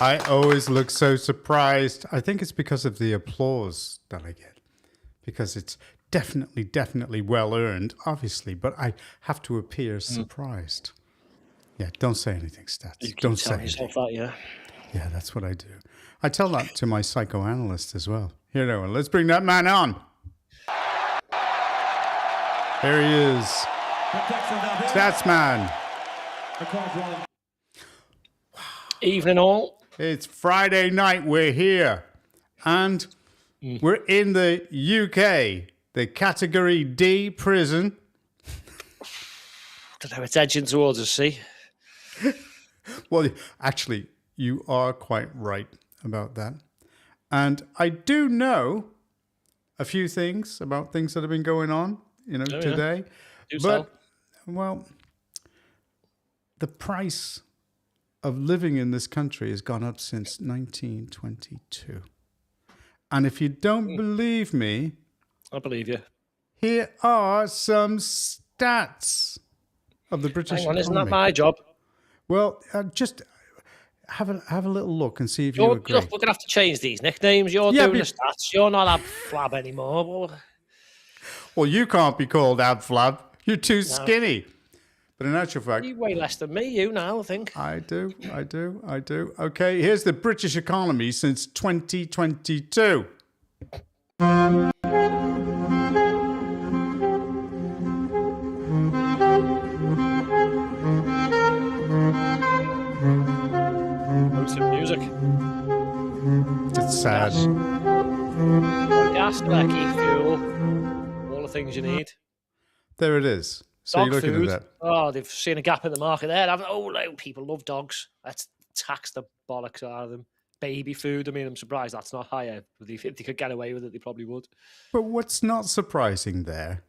I always look so surprised. I think it's because of the applause that I get. Because it's definitely well earned, obviously, but I have to appear surprised. Yeah, don't say anything, Stats. You Don't tell say yourself anything. that, yeah. Yeah, that's what I do. I tell that to my psychoanalyst as well. Here, now, let's bring that man on. Here he is. Stats man. Evening all. It's Friday night. We're here. And we're in the UK, the Category D prison. I don't know, it's edging towards us, see? Well, actually, you are quite right about that. And I do know a few things about things that have been going on, today. But, well, the price of living in this country has gone up since 1922. And if you don't believe me, I believe you. here are some stats of the British economy. Isn't that my job? Well, just have a little look and see if you agree. Look, we're going to have to change these nicknames. You're doing the stats. You're not Ab Flab anymore. Well, you can't be called Ab Flab. You're too skinny. But in actual fact... You weigh less than me, you now, I think. I do. Okay, here's the British economy since 2022. Some music. It's sad. Gas, lecky, fuel, all the things you need. There it is. So Dog you're looking food. at that. Oh, they've seen a gap in the market there. People love dogs. Let's tax the bollocks out of them. Baby food. I mean, I'm surprised that's not higher. If they could get away with it, they probably would. But what's not surprising there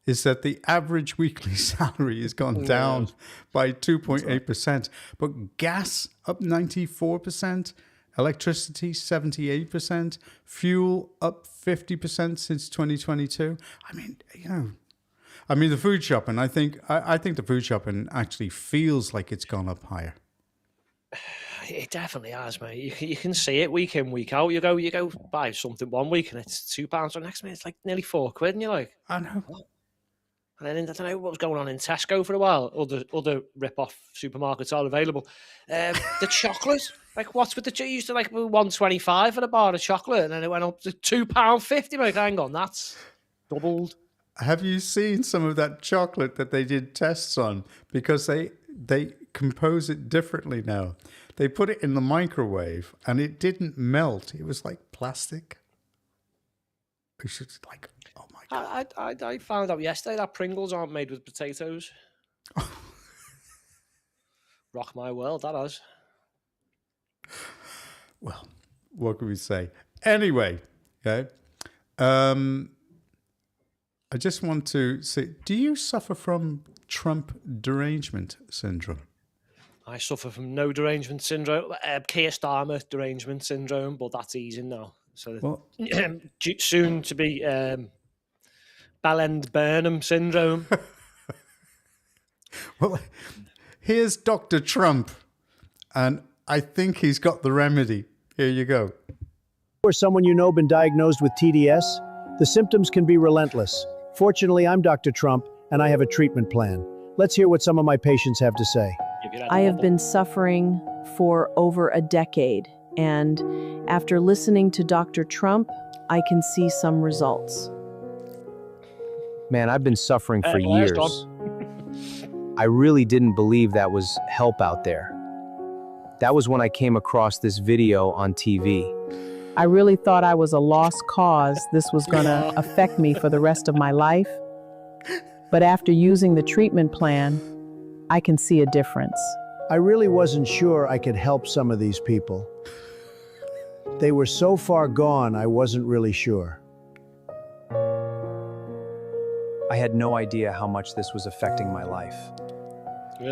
is that the average weekly salary has gone down by 2.8%. But gas up 94%, electricity 78%, fuel up 50% since 2022. I mean, the food shopping, I think the food shopping actually feels like it's gone up higher. It definitely has, mate. You can see it week in, week out. You go buy something one week and it's £2. The next minute it's like nearly £4, and you're like, I know. What? And then I don't know what was going on in Tesco for a while. Other rip-off supermarkets are available. The chocolate, like what's with the used to like $1.25 for a bar of chocolate, and then it went up to £2.50. Like, hang on, that's doubled. Have you seen some of that chocolate that they did tests on? Because they compose it differently now. They put it in the microwave and it didn't melt. It was like plastic. It's just like, oh my God. I found out yesterday that Pringles aren't made with potatoes. Rock my world, that has. Well, what can we say? Anyway, okay. I just want to say, do you suffer from Trump derangement syndrome? I suffer from no derangement syndrome, Keir Starmer derangement syndrome, but that's easing now. So soon to be Bellend Burnham syndrome. Well, here's Dr. Trump, and I think he's got the remedy. Here you go. Or someone you know been diagnosed with TDS? The symptoms can be relentless. Fortunately, I'm Dr. Trump, and I have a treatment plan. Let's hear what some of my patients have to say. I have been suffering for over a decade, and after listening to Dr. Trump, I can see some results. Man, I've been suffering for years. I really didn't believe that was help out there. That was when I came across this video on TV. I really thought I was a lost cause. This was going to affect me for the rest of my life. But after using the treatment plan, I can see a difference. I really wasn't sure I could help some of these people. They were so far gone, I wasn't really sure. I had no idea how much this was affecting my life.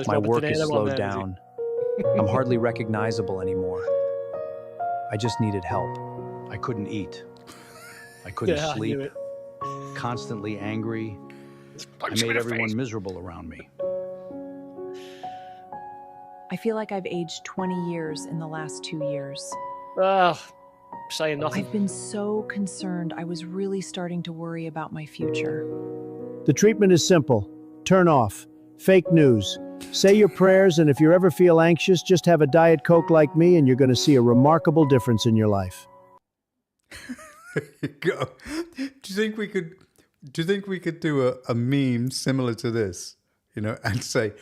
My work is slowed down. I'm hardly recognizable anymore. I just needed help. I couldn't eat. I couldn't sleep. Constantly angry. I made everyone miserable around me. I feel like I've aged 20 years in the last 2 years. Oh, saying nothing. I've been so concerned. I was really starting to worry about my future. The treatment is simple. Turn off. Fake news. Say your prayers, and if you ever feel anxious, just have a Diet Coke like me, and you're going to see a remarkable difference in your life. There you go. Do you think we could do a meme similar to this, and say,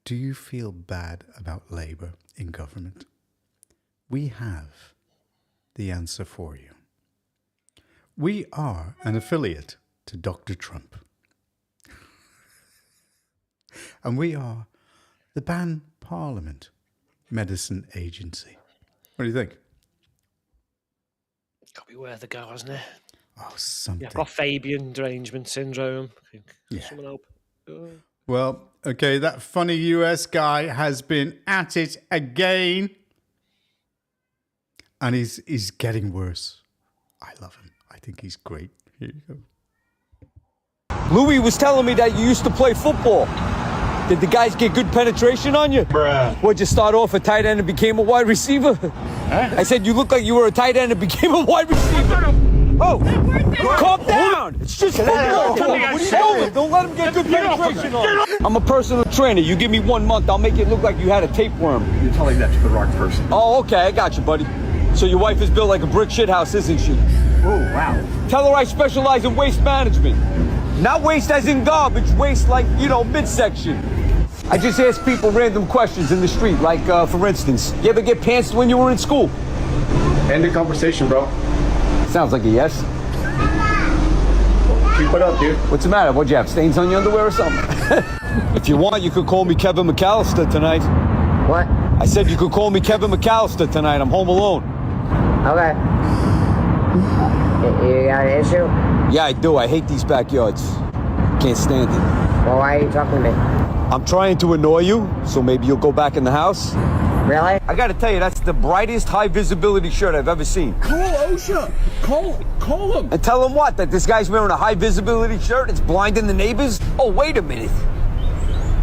do you feel bad about Labour in government? We have the answer for you. We are an affiliate to Dr. Trump. And we are the Ban Parliament Medicine Agency. What do you think? Got to be worth a go, hasn't it? Oh, something. Yeah, I've got Fabian derangement syndrome. Yeah. Someone help. Oh. Well, okay, that funny US guy has been at it again. And he's getting worse. I love him. I think he's great. Here you go. Louis was telling me that you used to play football. Did the guys get good penetration on you? Bruh. What'd you start off a tight end and became a wide receiver? Huh? I said you look like you were a tight end and became a wide receiver. Oh, calm down. It's just football. Don't let him get good penetration on you. I'm a personal trainer. You give me 1 month, I'll make it look like you had a tapeworm. You're telling that to the wrong person. Oh, okay, I got you, buddy. So your wife is built like a brick shithouse, isn't she? Oh, wow. Tell her I specialize in waste management. Not waste as in garbage, waste like, midsection. I just ask people random questions in the street, like, for instance, you ever get pantsed when you were in school? End the conversation, bro. Sounds like a yes. Keep it up, dude. What's the matter? What'd you have, stains on your underwear or something? If you want, you could call me Kevin McAllister tonight. What? I said you could call me Kevin McAllister tonight. I'm home alone. Okay. You got an issue? Yeah, I do. I hate these backyards. Can't stand it. Well, why are you talking to me? I'm trying to annoy you, so maybe you'll go back in the house. Really? I gotta tell you, that's the brightest high visibility shirt I've ever seen. Call OSHA. Call him. And tell him what? That this guy's wearing a high visibility shirt? It's blinding the neighbors? Oh, wait a minute.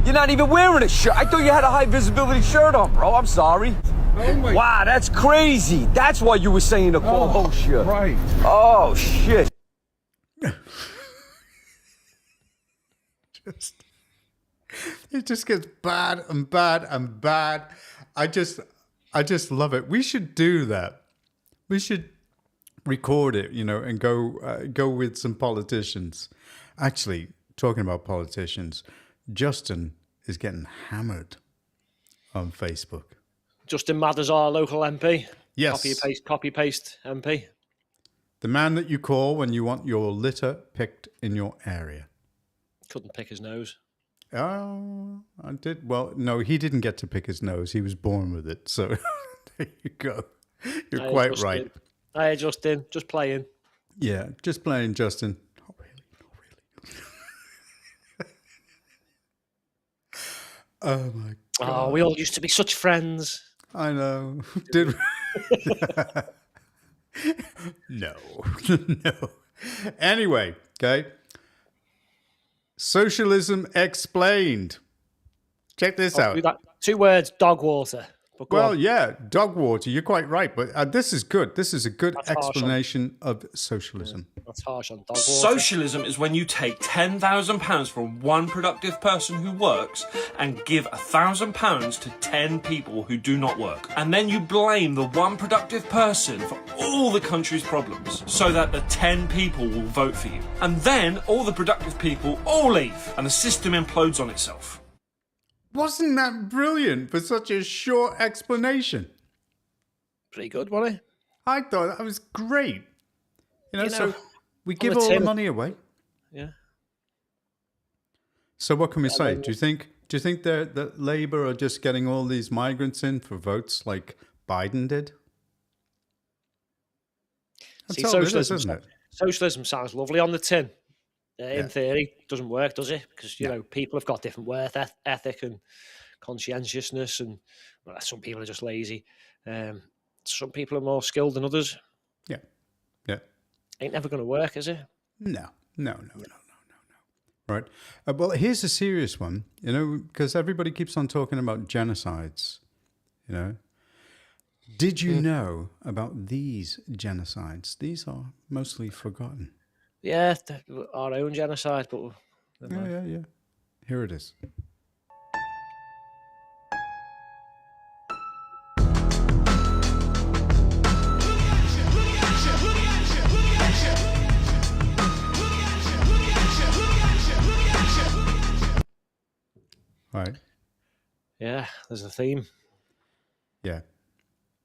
You're not even wearing a shirt. I thought you had a high visibility shirt on, bro. I'm sorry. Oh my. Wow, that's crazy. That's why you were saying to call OSHA. Right. Oh, shit. It just gets bad and bad and bad. I just love it. We should do that. We should record it, and go with some politicians. Actually, talking about politicians, Justin is getting hammered on Facebook. Justin Mathers, our local MP. Yes. Copy paste MP. The man that you call when you want your litter picked in your area. Couldn't pick his nose. Oh, I did. Well, no, he didn't get to pick his nose. He was born with it. So there you go. You're quite right. Hey, Justin, just playing. Yeah, just playing, Justin. Not really. Oh, my God. Oh, we all used to be such friends. I know. Did we? No. No. Anyway, okay. Socialism Explained. Check this out. 2 words, dog water. Well, yeah, dog water. You're quite right. But this is good. This is a good explanation of socialism. That's harsh on dog water. Socialism is when you take £10,000 from one productive person who works and give £1,000 to 10 people who do not work. And then you blame the one productive person for all the country's problems so that the 10 people will vote for you. And then all the productive people all leave and the system implodes on itself. Wasn't that brilliant for such a short explanation? Pretty good, wasn't it? I thought that was great. So we give the all the tin. money away. Yeah. So what can we say? Do you think that Labour are just getting all these migrants in for votes like Biden did? That's all it is, isn't it? Socialism sounds lovely on the tin. In theory, doesn't work, does it? Because people have got different worth ethic and conscientiousness, and some people are just lazy. Some people are more skilled than others. Yeah. Ain't never going to work, is it? No. Right. Well, here's a serious one, because everybody keeps on talking about genocides, Did you know about these genocides? These are mostly forgotten. Yeah, our own genocide, but... Yeah. Here it is. Right. Yeah, there's a theme. Yeah.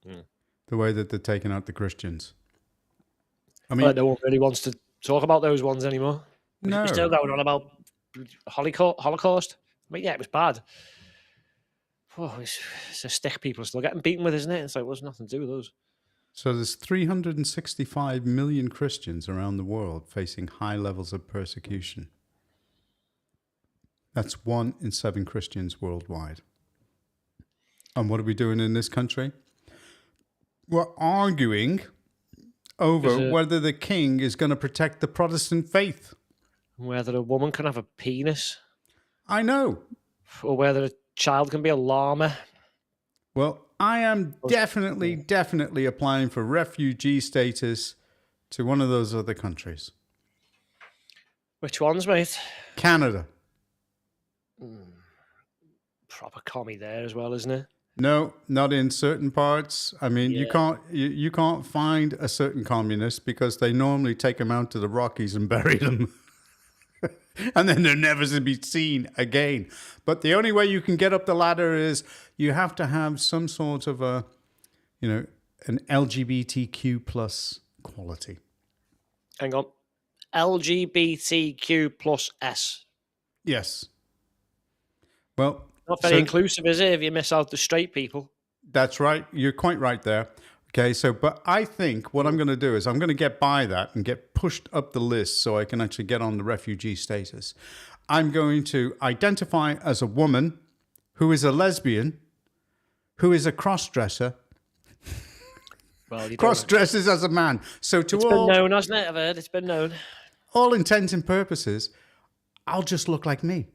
Mm. The way that they're taking out the Christians. I mean, But no one really wants to talk about those ones anymore. No. We're still going on about Holocaust. I mean, yeah, it was bad. Oh, it's a stick people are still getting beaten with, isn't it? It's like, well, there's nothing to do with those. So there's 365 million Christians around the world facing high levels of persecution. That's 1 in 7 Christians worldwide. And what are we doing in this country? We're arguing over whether the king is going to protect the Protestant faith. Whether a woman can have a penis. I know. Or whether a child can be a llama. Well, I am definitely applying for refugee status to one of those other countries. Which ones, mate? Canada. Proper commie there as well, isn't it? No, not in certain parts. I mean, you can't find a certain communist because they normally take them out to the Rockies and bury them. And then they're never to be seen again. But the only way you can get up the ladder is you have to have some sort of an LGBTQ plus quality. Hang on. LGBTQ plus S. Yes. Well, not very inclusive, is it, if you miss out the straight people? That's right. You're quite right there. Okay, but I think what I'm going to do is I'm going to get by that and get pushed up the list so I can actually get on the refugee status. I'm going to identify as a woman who is a lesbian, who is a cross-dresser, cross-dresses as a man. So it's been known, hasn't it? I've heard it's been known. All intents and purposes, I'll just look like me.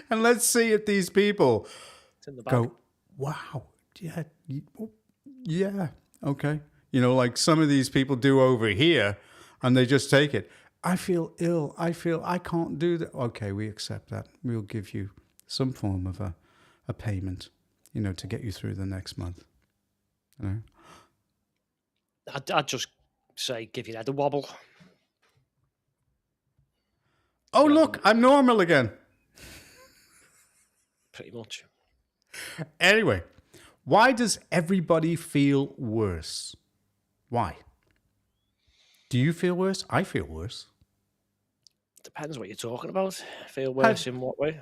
And let's see if these people go, wow, yeah, okay. Like some of these people do over here, and they just take it. I feel ill. I can't do that. Okay, we accept that. We'll give you some form of a payment, to get you through the next month. I'd just say give your head a wobble. Oh, look, I'm normal again. Pretty much. Anyway, why does everybody feel worse? Why? Do you feel worse? I feel worse. Depends what you're talking about. Feel worse in what way?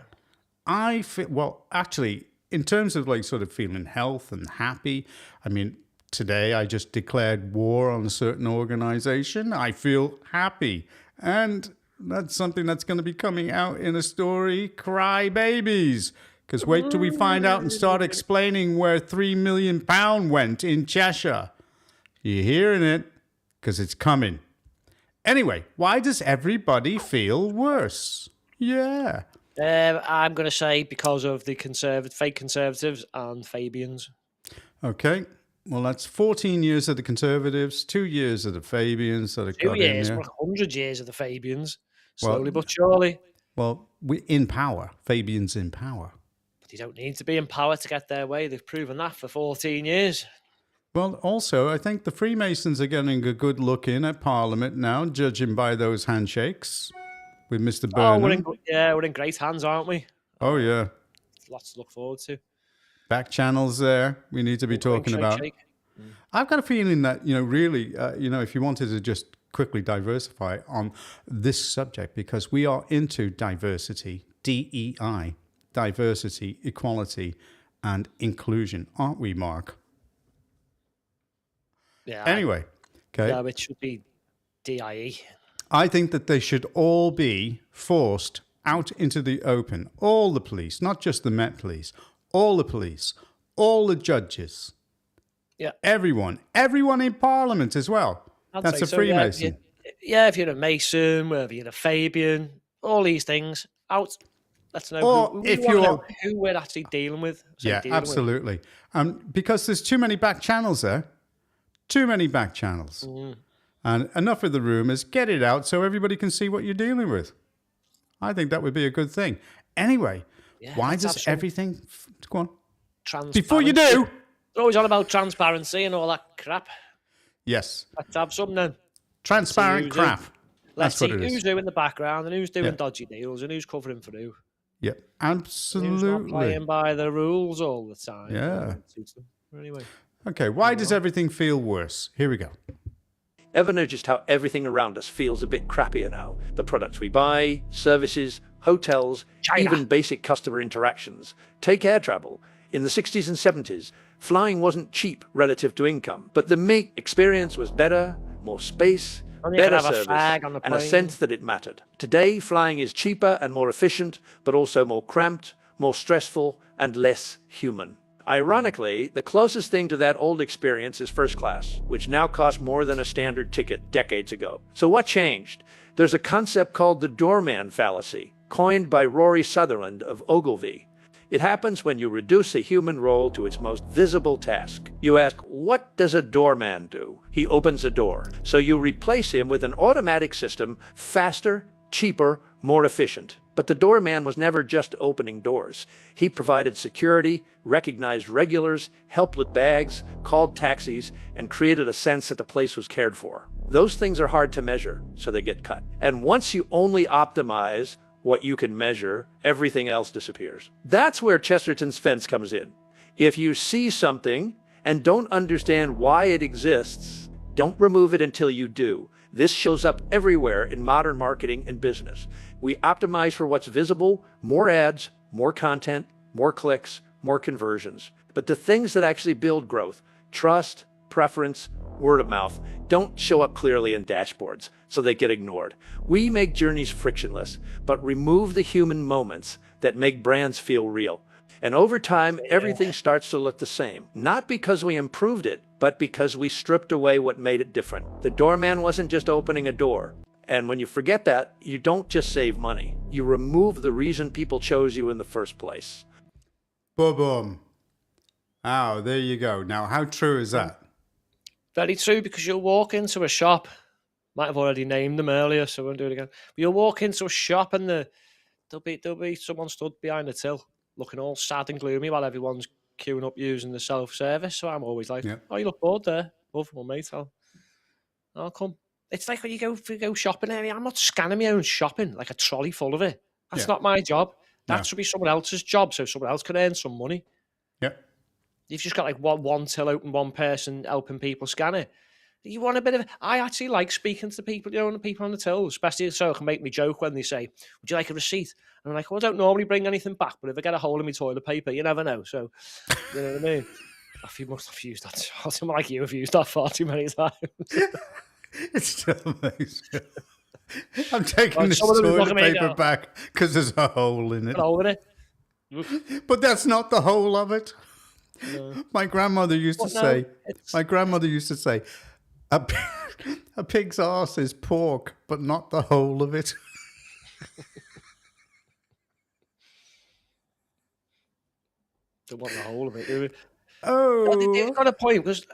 I feel, well, actually, in terms of like sort of feeling health and happy, I mean, today I just declared war on a certain organization. I feel happy. And that's something that's going to be coming out in a story, Cry Babies. Because wait till we find out and start explaining where £3 million went in Cheshire. You're hearing it? Because it's coming. Anyway, why does everybody feel worse? Yeah. I'm going to say because of the fake Conservatives and Fabians. Okay. Well, that's 14 years of the Conservatives, 2 years of the Fabians that have got in here. 2 years, 100 years of the Fabians. Slowly but surely. Well, we're in power. Fabians in power. But you don't need to be in power to get their way. They've proven that for 14 years. Well, also, I think the Freemasons are getting a good look in at Parliament now, judging by those handshakes with Mr. Burnham. We're in great hands, aren't we? Oh, yeah. Lots to look forward to. Back channels there we need to be talking about. I've got a feeling that, really, if you wanted to just quickly diversify on this subject, because we are into diversity, DEI, diversity, equality, and inclusion, aren't we, Mark? Yeah. Anyway, okay. Yeah, it should be DIE. I think that they should all be forced out into the open. All the police, not just the Met Police, all the police, all the judges. Yeah. Everyone in Parliament as well. That's a Freemason. Yeah, if you're a Mason, whether you're a Fabian, all these things out. Let's know Or who, if we wanna you're- know who we're actually dealing with. Yeah, absolutely. Because there's too many back channels there. Too many back channels. And enough of the rumors. Get it out so everybody can see what you're dealing with. I think that would be a good thing. Anyway, why does everything... Go on. Before you do... They're always on about transparency and all that crap. Yes. Let's have some then. Transparent crap. Let's That's see what it is. who's doing the background and who's doing dodgy deals and who's covering for who. Yep, absolutely. Who's not playing by the rules all the time. Yeah. Anyway. Okay, why does everything feel worse? Here we go. Ever noticed how everything around us feels a bit crappier now? The products we buy, services, hotels, even basic customer interactions. Take air travel. In the 60s and 70s, flying wasn't cheap relative to income, but the experience was better, more space, better service, and a sense that it mattered. Today, flying is cheaper and more efficient, but also more cramped, more stressful, and less human. Ironically, the closest thing to that old experience is first class, which now costs more than a standard ticket decades ago. So what changed? There's a concept called the doorman fallacy, coined by Rory Sutherland of Ogilvy. It happens when you reduce a human role to its most visible task. You ask, what does a doorman do? He opens a door. So you replace him with an automatic system, faster, cheaper, more efficient. But the doorman was never just opening doors. He provided security, recognized regulars, helped with bags, called taxis, and created a sense that the place was cared for. Those things are hard to measure, so they get cut. And once you only optimize what you can measure, everything else disappears. That's where Chesterton's fence comes in. If you see something and don't understand why it exists, don't remove it until you do. This shows up everywhere in modern marketing and business. We optimize for what's visible, more ads, more content, more clicks, more conversions. But the things that actually build growth, trust, preference, word of mouth, don't show up clearly in dashboards, so they get ignored. We make journeys frictionless, but remove the human moments that make brands feel real. And over time, everything starts to look the same. Not because we improved it, but because we stripped away what made it different. The doorman wasn't just opening a door. And when you forget that, you don't just save money. You remove the reason people chose you in the first place. Boom. Oh, there you go. Now, how true is that? Very true, because you'll walk into a shop. Might have already named them earlier, so I won't do it again. But you'll walk into a shop and there'll be someone stood behind the till looking all sad and gloomy while everyone's queuing up using the self-service. So I'm always like, oh, you look bored there. Well, mate, I'll come. It's like when you go shopping area. I'm not scanning my own shopping like a trolley full of it. That's not my job. That should be someone else's job, so someone else can earn some money. Yep. You've just got like one till open, one person helping people scan it. You want a bit of... I actually like speaking to people, the people on the till, especially so it can make me joke when they say, would you like a receipt? And I'm like, well, I don't normally bring anything back, but if I get a hole in my toilet paper, you never know. So, you know what I mean? You must have used that. Someone like you have used that far too many times. It still makes me... I'm taking this toilet paper back because there's a hole in it. A hole in it? But that's not the whole of it. No. My grandmother used to say, a pig's arse is pork, but not the whole of it. Don't want the whole of it, do we? Oh, they've got a point, because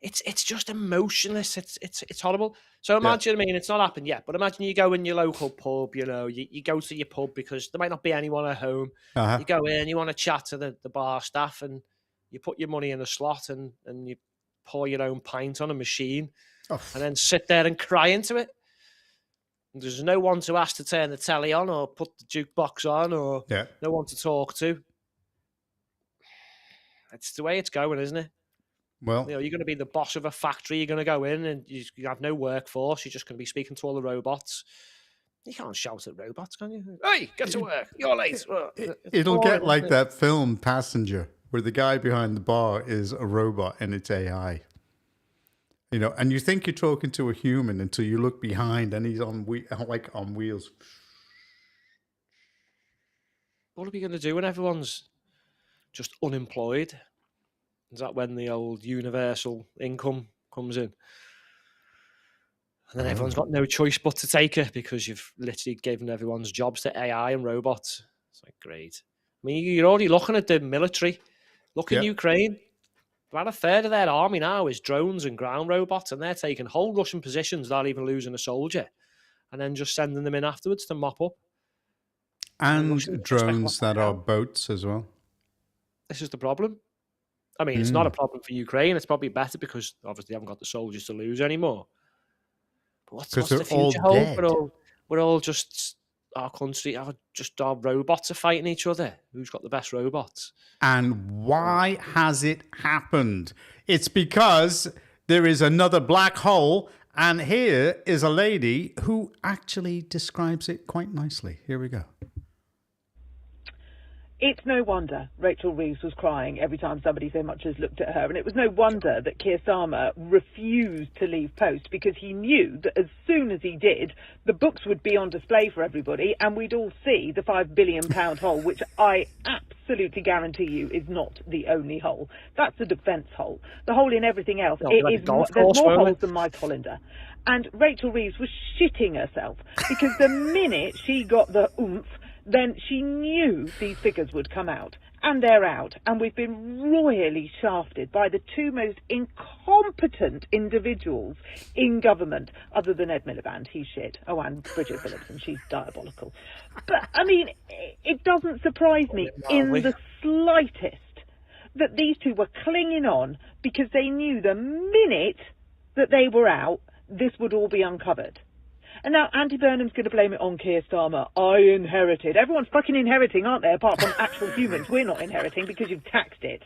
it's just emotionless. It's horrible. So imagine, I mean, it's not happened yet, but imagine you go in your local pub, you go to your pub because there might not be anyone at home. You go in, you want to chat to the bar staff, and you put your money in a slot and you pour your own pint on a machine and then sit there and cry into it. And there's no one to ask to turn the telly on or put the jukebox on or no one to talk to. It's the way it's going, isn't it? Well, you're going to be the boss of a factory. You're going to go in and you have no workforce. You're just going to be speaking to all the robots. You can't shout at robots, can you? Hey, get to work. You're late. It'll get like that film Passenger, where the guy behind the bar is a robot and it's AI. And you think you're talking to a human until you look behind and he's on wheels. What are we going to do when everyone's just unemployed? Is that when the old universal income comes in? And then everyone's got no choice but to take her because you've literally given everyone's jobs to AI and robots. It's like, great. I mean, you're already looking at the military. Look in Ukraine. About a third of their army now is drones and ground robots, and they're taking whole Russian positions without even losing a soldier, and then just sending them in afterwards to mop up. And drones that are boats as well. This is the problem. I mean, it's not a problem for Ukraine. It's probably better because obviously they haven't got the soldiers to lose anymore. But what's the future hold? We're all just our country, our robots are fighting each other. Who's got the best robots? And why has it happened? It's because there is another black hole, and here is a lady who actually describes it quite nicely. Here we go. It's no wonder Rachel Reeves was crying every time somebody so much as looked at her. And it was no wonder that Keir Starmer refused to leave post, because he knew that as soon as he did, the books would be on display for everybody and we'd all see the £5 billion hole, which I absolutely guarantee you is not the only hole. That's the defence hole. The hole in everything else, there's more holes than Mike Hollander. And Rachel Reeves was shitting herself because the minute she got the oomph, then she knew these figures would come out, and they're out, and we've been royally shafted by the two most incompetent individuals in government, other than Ed Miliband. He's shit. Oh, and Bridget Phillips, and she's diabolical. But, I mean, it doesn't surprise me in the slightest that these two were clinging on because they knew the minute that they were out, this would all be uncovered. And now Andy Burnham's going to blame it on Keir Starmer. I inherited. Everyone's fucking inheriting, aren't they? Apart from actual humans. We're not inheriting because you've taxed it.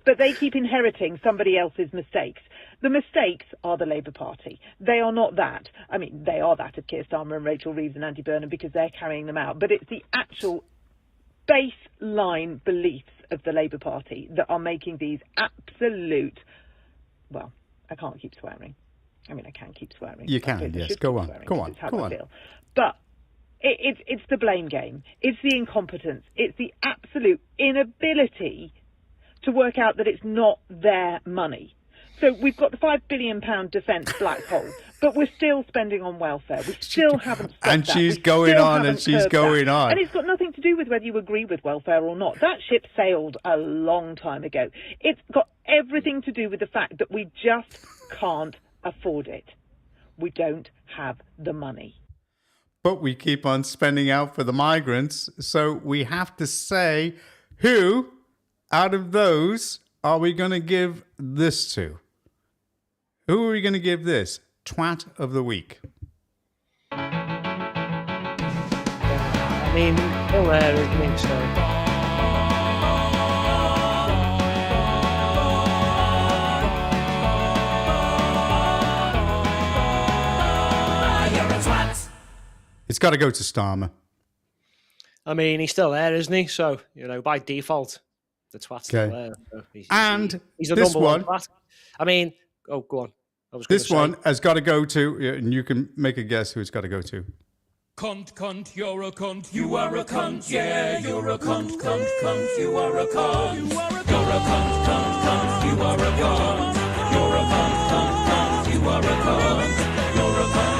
But they keep inheriting somebody else's mistakes. The mistakes are the Labour Party. They are not that. I mean, they are that of Keir Starmer and Rachel Reeves and Andy Burnham because they're carrying them out. But it's the actual baseline beliefs of the Labour Party that are making these absolute... Well, I can't keep swearing. I mean, I can keep swearing. You can, yes. Go on. Go on. Go on. But it's the blame game. It's the incompetence. It's the absolute inability to work out that it's not their money. So we've got the £5 billion defence black hole, but we're still spending on welfare. We still haven't stopped and that. She's going on and she's going on. And it's got nothing to do with whether you agree with welfare or not. That ship sailed a long time ago. It's got everything to do with the fact that we just can't afford it. We don't have the money. But we keep on spending out for the migrants. So we have to say, who out of those are we going to give this to? Who are we going to give this? Twat of the week. I mean, hilarious, I think so. It's got to go to Starmer. I mean, he's still there, isn't he? So, by default, the twat's still there. So he's the this number one, twat. I mean, go on. This one has got to go to, and you can make a guess who it's got to go to. Cunt, you're a cunt, you are a cunt, yeah, you're a cunt, you are a cunt, you're a cunt, you are a cunt, you're a cunt, you are a cunt, you're a cunt, you are a cunt, you're a cunt,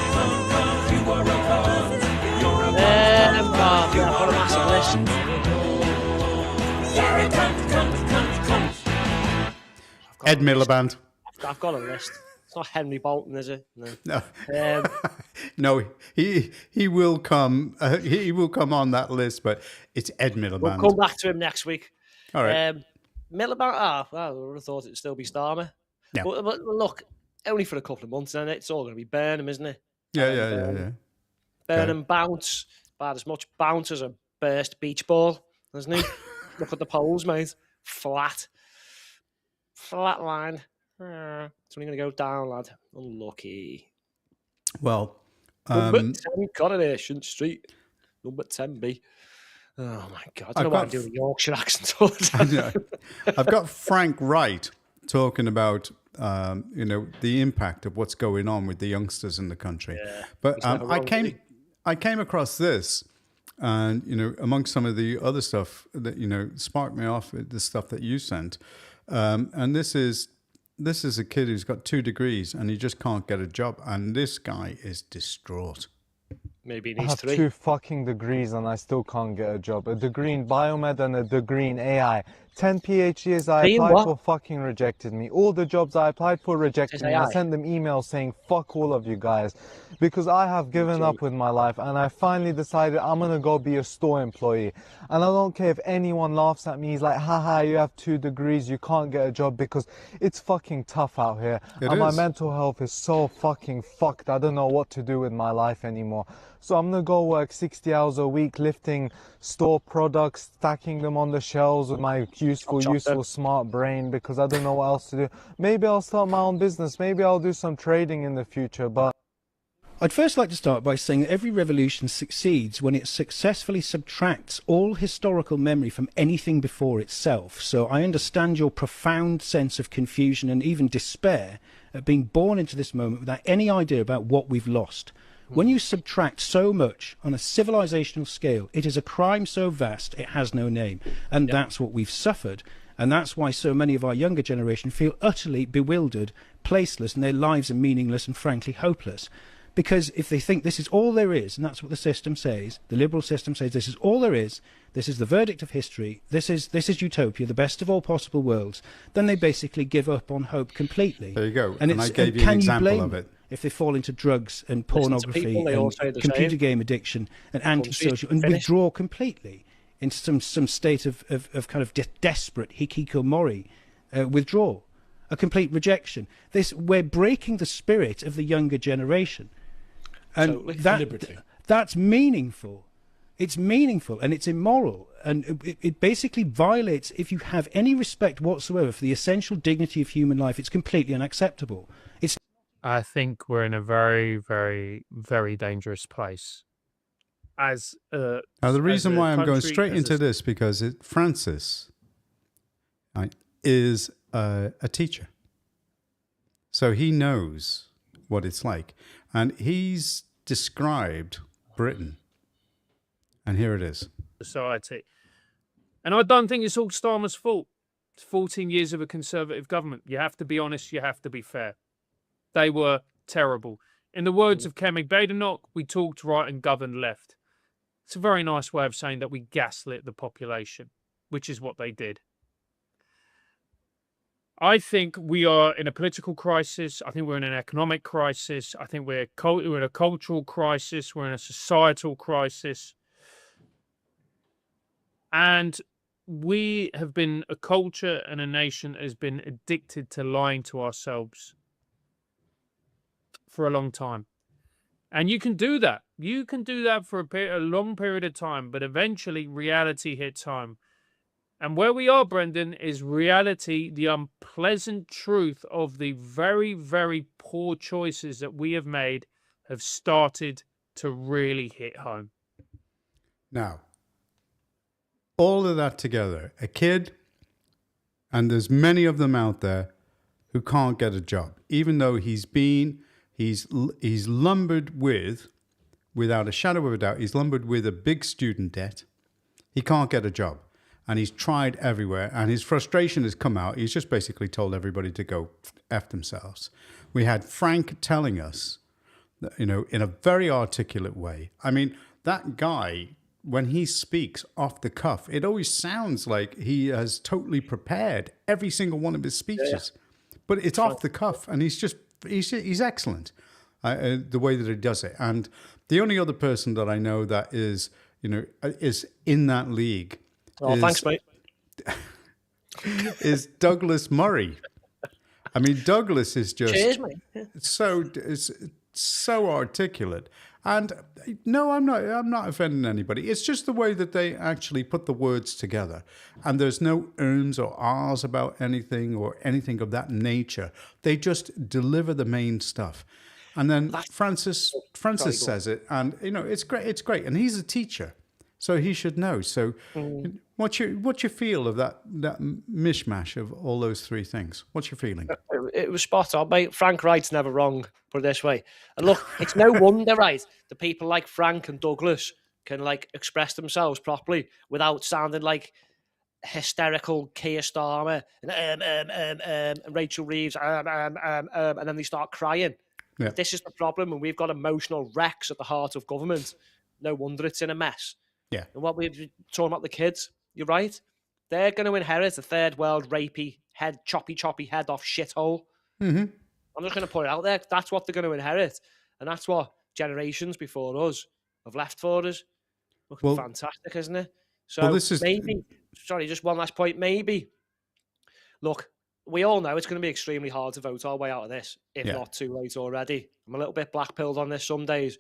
I've got a massive list. you're a cunt. Ed Miliband. I've got a list. It's not Henry Bolton, is it? No. No, he will come. He will come on that list, but it's Ed Miliband. We'll come back to him next week. All right. Miliband. I would have thought it'd still be Starmer. Yeah. But look, only for a couple of months, and it's all going to be Burnham, isn't it? Yeah. Burnham bounce, about as much bounce as a burst beach ball, isn't he? Look at the polls, mate. Flat line. It's only going to go down, lad. Unlucky. Well, number 10 Coronation Street. Number 10B. Oh my God! I don't know why I'm doing Yorkshire accents all the time. I've got Frank Wright talking about the impact of what's going on with the youngsters in the country. Yeah, but I came across this, and amongst some of the other stuff that sparked me off, the stuff that you sent, and this is this is a kid who's got 2 degrees and he just can't get a job. And this guy is distraught. Maybe he I needs have 3. 2 fucking degrees and I still can't get a job. A degree in biomed and a degree in AI. 10 PhDs I applied for fucking rejected me. All the jobs I applied for rejected me. I sent them emails saying fuck all of you guys because I have given up with my life and I finally decided I'm gonna go be a store employee. And I don't care if anyone laughs at me. He's like, haha, you have 2 degrees, you can't get a job, because it's fucking tough out here. And my mental health is so fucking fucked. I don't know what to do with my life anymore. So I'm gonna go work 60 hours a week lifting store products, stacking them on the shelves with my useful smart brain, because I don't know what else to do. Maybe I'll start my own business. Maybe I'll do some trading in the future, but I'd first like to start by saying that every revolution succeeds when it successfully subtracts all historical memory from anything before itself. So I understand your profound sense of confusion and even despair at being born into this moment without any idea about what we've lost. When you subtract so much on a civilizational scale, it is a crime so vast it has no name. And that's what we've suffered. And that's why so many of our younger generation feel utterly bewildered, placeless, and their lives are meaningless and frankly hopeless. Because if they think this is all there is, and that's what the system says, the liberal system says this is all there is, this is the verdict of history, this is utopia, the best of all possible worlds, then they basically give up on hope completely. There you go. And I gave you an example of it. If they fall into drugs and pornography and computer game addiction and antisocial and withdraw completely into some state of kind of desperate hikikomori withdrawal, a complete rejection. We're breaking the spirit of the younger generation, and that's meaningful. It's meaningful and it's immoral, and it basically violates, if you have any respect whatsoever for the essential dignity of human life, it's completely unacceptable. I think we're in a very, very, very dangerous place. Now, the reason why I'm going straight into this, because Francis is a teacher. So he knows what it's like. And he's described Britain. And here it is. Society. And I don't think it's all Starmer's fault. It's 14 years of a Conservative government. You have to be honest, you have to be fair. They were terrible. In the words of Kemig Badenoch, we talked right and governed left. It's a very nice way of saying that we gaslit the population, which is what they did. I think we are in a political crisis. I think we're in an economic crisis. I think we're in a cultural crisis. We're in a societal crisis. And we have been a culture and a nation that has been addicted to lying to ourselves for a long time. And you can do that. You can do that for a long period of time, but eventually reality hits home. And where we are, Brendan, is reality, the unpleasant truth of the very, very poor choices that we have made have started to really hit home. Now, all of that together, a kid, and there's many of them out there who can't get a job, even though he's lumbered with, without a shadow of a doubt, he's lumbered with a big student debt. He can't get a job. And he's tried everywhere, and his frustration has come out. He's just basically told everybody to go F themselves. We had Frank telling us, that, in a very articulate way. I mean, that guy, when he speaks off the cuff, it always sounds like he has totally prepared every single one of his speeches. Yeah. But it's off the cuff, and he's excellent, the way that he does it. And the only other person that I know that is in that league. Oh, thanks, mate. Is Douglas Murray. I mean, Douglas is just so articulate. And no, I'm not offending anybody. It's just the way that they actually put the words together. And there's no ums or ahs about anything or anything of that nature. They just deliver the main stuff. And then Francis says it, and it's great. It's great. And he's a teacher, so he should know. So what's your feel of that mishmash of all those three things? What's your feeling? It was spot on, mate. Frank Wright's never wrong, put it this way. And look, it's no wonder, right, the people like Frank and Douglas can express themselves properly without sounding like hysterical Keir Starmer and Rachel Reeves, and then they start crying. Yeah. This is the problem, and we've got emotional wrecks at the heart of government. No wonder it's in a mess. Yeah. And what we're talking about the kids, you're right. They're going to inherit a third world rapey head, choppy head off shithole. Mm-hmm. I'm just going to put it out there. That's what they're going to inherit, and that's what generations before us have left for us. Looking fantastic, isn't it? So this is... maybe, sorry, just one last point. Maybe, look, we all know it's going to be extremely hard to vote our way out of this, if not too late already. I'm a little bit black-pilled on this some days,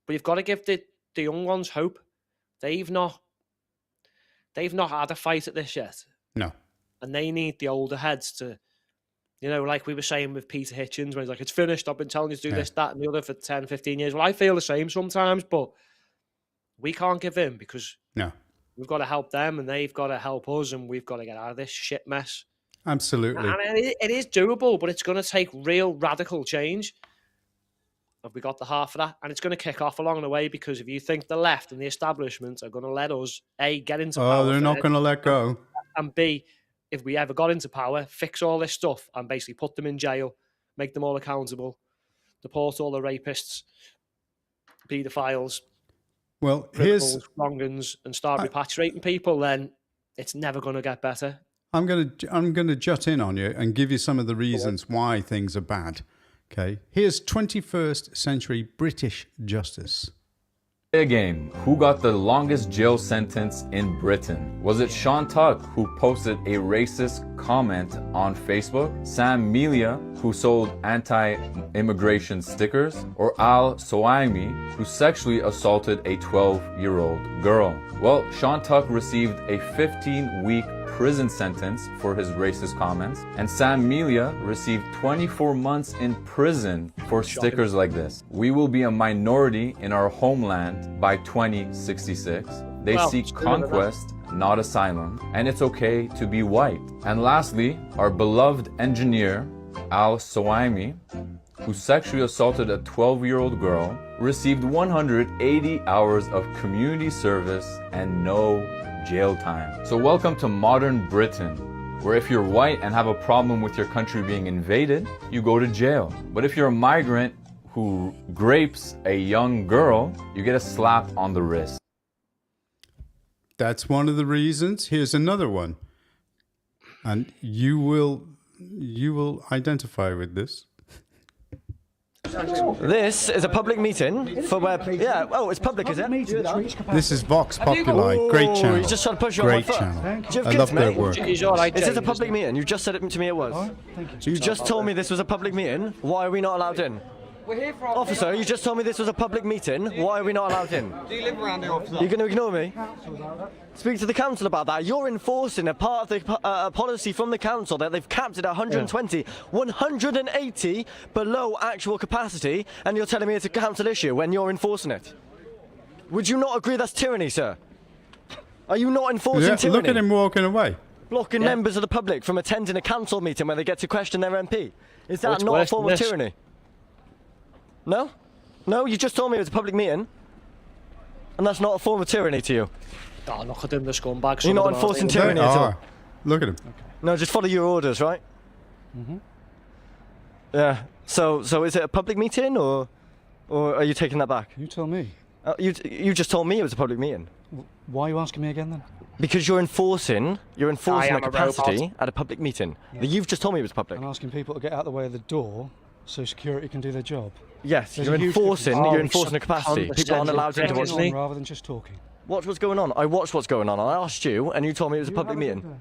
but you've got to give the young ones hope. They've not had a fight at this yet. No. And they need the older heads to, you know, like we were saying with Peter Hitchens, when he's like, it's finished, I've been telling you to do this, that, and the other for 10, 15 years. Well, I feel the same sometimes, but we can't give in because we've got to help them and they've got to help us and we've got to get out of this shit mess. Absolutely. And it is doable, but it's going to take real radical change. Have we got the half of that? And it's going to kick off along the way because if you think the left and the establishment are going to let us, A, get into power. Oh, they're not going to let go. And B, if we ever got into power, fix all this stuff and basically put them in jail, make them all accountable, deport all the rapists, paedophiles, well, criminals, wrong-uns, and start repatriating people, then it's never going to get better. I'm going to jut in on you and give you some of the reasons why things are bad. Okay, here's 21st century British justice. Game. Who got the longest jail sentence in Britain? Was it Sean Tuck, who posted a racist comment on Facebook? Sam Melia, who sold anti-immigration stickers? Or Al Soaimi, who sexually assaulted a 12-year-old girl? Well, Sean Tuck received a 15-week prison sentence for his racist comments, and Sam Melia received 24 months in prison for stickers like this. We will be a minority in our homeland by 2066. They seek conquest, not asylum, and it's okay to be white. And lastly, our beloved engineer, Al Soaimi, who sexually assaulted a 12-year-old girl, received 180 hours of community service and no jail time. So welcome to modern Britain, where if you're white and have a problem with your country being invaded, you go to jail. But if you're a migrant who grapes a young girl, you get a slap on the wrist. That's one of the reasons. Here's another one. And you will identify with this. This is a public meeting for where... Yeah, oh, it's public, is it? This is Vox Populi. Great channel. He's just trying to push you Great on my channel. foot. I love their work. Is this a public meeting? You just said it to me it was. You just told me this was a public meeting. Why are we not allowed in? We're here for Officer, you just told me this was a public meeting. Why are we not allowed in? Do you live around here, officer? You're going to ignore me? Speak to the council about that. You're enforcing a part of the policy from the council that they've capped it at 120, 180 below actual capacity, and you're telling me it's a council issue when you're enforcing it. Would you not agree that's tyranny, sir? Are you not enforcing tyranny? Look at him walking away. Blocking members of the public from attending a council meeting where they get to question their MP. Is that not a form of tyranny? No? No, you just told me it was a public meeting. And that's not a form of tyranny to you. Oh, look at him, the scumbag. You're not enforcing tyranny at all. Look at him. Okay. No, just follow your orders, right? Mm-hmm. Yeah. So is it a public meeting or are you taking that back? You tell me. You just told me it was a public meeting. Why are you asking me again then? Because you're enforcing a capacity at a public meeting. Yeah. You've just told me it was public. I'm asking people to get out of the way of the door so security can do their job. Yes, you're enforcing a capacity. People aren't allowed into what's going on. Rather than just talking. Watch what's going on. I watched what's going on. I asked you, and you told me it was a public meeting.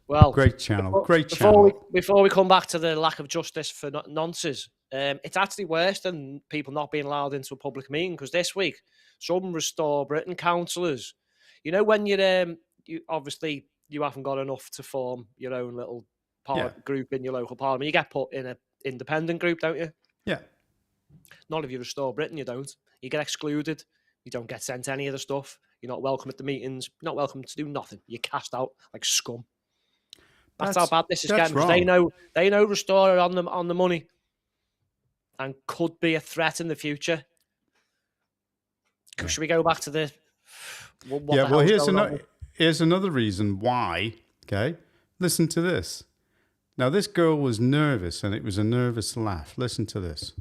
Well, great channel. Great channel. Before we come back to the lack of justice for nonces, it's actually worse than people not being allowed into a public meeting, because this week, some Restore Britain councillors, you know, when you obviously you haven't got enough to form your own little group in your local parliament, you get put in an independent group, don't you? Yeah. Not if you Restore Britain, you don't. You get excluded. You don't get sent any of the stuff. You're not welcome at the meetings. You're not welcome to do nothing. You're cast out like scum. That's how bad this is getting. Because they know Restore are on the money and could be a threat in the future. Should we go back to the? here's another reason why. Okay, listen to this. Now, this girl was nervous, and it was a nervous laugh. Listen to this.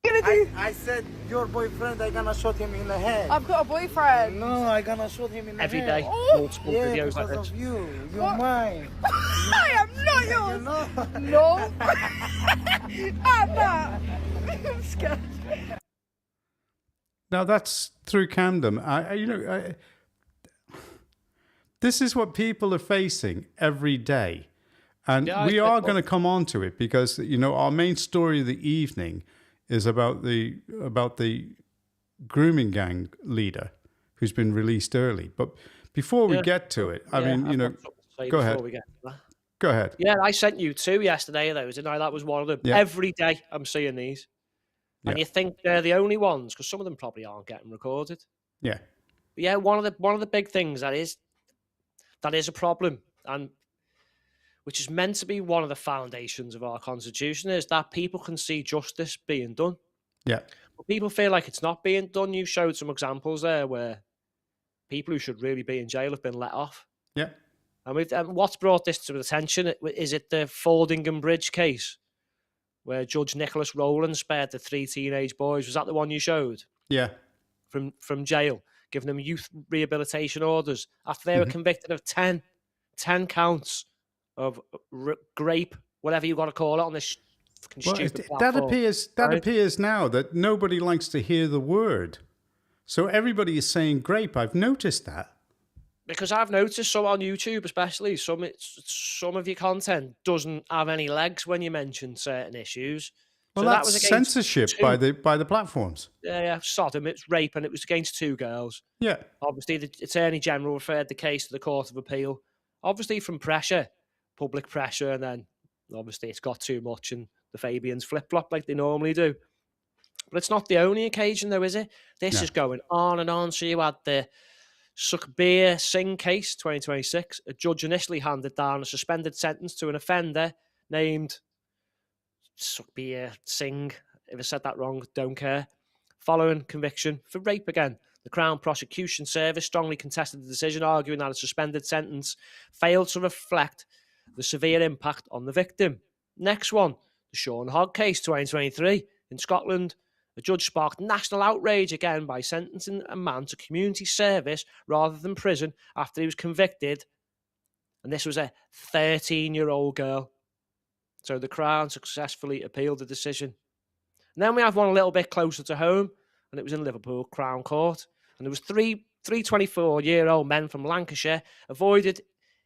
I said, your boyfriend, I gonna shoot him in the head. I've got a boyfriend. No, I gonna shoot him in the Every head. day, multiple Yeah, videos because like this. of you. You're mine. I am not yours. No. I'm not. I'm scared. Now, that's through Camden. This is what people are facing every day. And Yeah, we are going to come on to it because, our main story of the evening is about the grooming gang leader who's been released early. But before we get to it, I mean, go ahead. Go ahead. Yeah, I sent you 2 yesterday of those, and that was one of them. Yeah. Every day I'm seeing these. And you think they're the only ones, because some of them probably aren't getting recorded. Yeah. But yeah, one of the big things that is a problem, and which is meant to be one of the foundations of our constitution, is that people can see justice being done. Yeah. But people feel like it's not being done. You showed some examples there where people who should really be in jail have been let off. Yeah. And what's brought this to attention? Is it the Fordingham Bridge case, where Judge Nicholas Rowland spared the 3 teenage boys? Was that the one you showed? Yeah. From jail, giving them youth rehabilitation orders after they were convicted of 10 counts of grape, whatever you got to call it, on this fucking stupid platform. That appears now that nobody likes to hear the word. So everybody is saying grape. I've noticed that. Because I've noticed some on YouTube, especially some of your content doesn't have any legs when you mention certain issues. Well, so that's that was censorship by the platforms. Yeah, Sodom, it's rape, and it was against 2 girls. Yeah. Obviously, the Attorney General referred the case to the Court of Appeal. Obviously, from pressure, public pressure, and then obviously it's got too much, and the Fabians flip-flop like they normally do. But it's not the only occasion, though, is it? This is going on and on. So you had the Shabir Singh case, 2026. A judge initially handed down a suspended sentence to an offender named Shabir Singh. If I said that wrong, don't care. Following conviction for rape again. The Crown Prosecution Service strongly contested the decision, arguing that a suspended sentence failed to reflect the severe impact on the victim. Next one, the Sean Hogg case, 2023. In Scotland, a judge sparked national outrage again by sentencing a man to community service rather than prison after he was convicted. And this was a 13-year-old girl. So the Crown successfully appealed the decision. And then we have one a little bit closer to home, and it was in Liverpool Crown Court. And there was three 24-year-old men from Lancashire avoided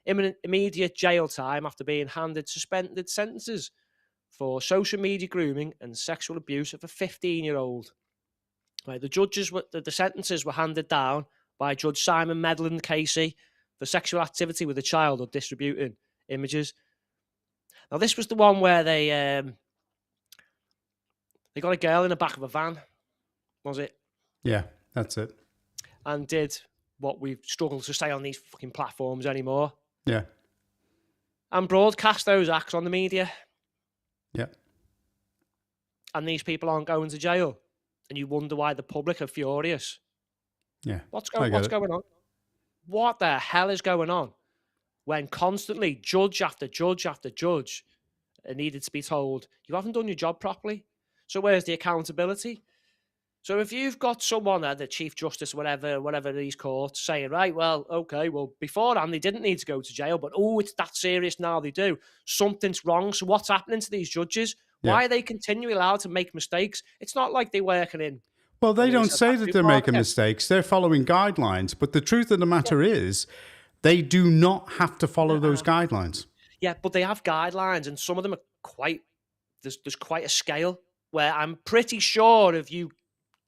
immediate jail time after being handed suspended sentences for social media grooming and sexual abuse of a 15-year-old. Right, the sentences were handed down by Judge Simon Medland Casey for sexual activity with a child or distributing images. Now, this was the one where they got a girl in the back of a van, was it? Yeah, that's it. And did what we've struggled to say on these fucking platforms anymore. Yeah. And broadcast those acts on the media. Yeah. And these people aren't going to jail. And you wonder why the public are furious. Yeah. What's going on? What the hell is going on? When constantly judge after judge after judge are needed to be told, you haven't done your job properly. So where's the accountability? So if you've got someone there, the Chief Justice, whatever these courts, saying, right, well, okay, well, beforehand they didn't need to go to jail, but it's that serious now they do. Something's wrong. So what's happening to these judges? Yeah. Why are they continually allowed to make mistakes? It's not like they're working in. Well, they don't say that they're making mistakes. They're following guidelines. But the truth of the matter is, they do not have to follow those guidelines. Yeah, but they have guidelines, and some of them are there's quite a scale where I'm pretty sure if you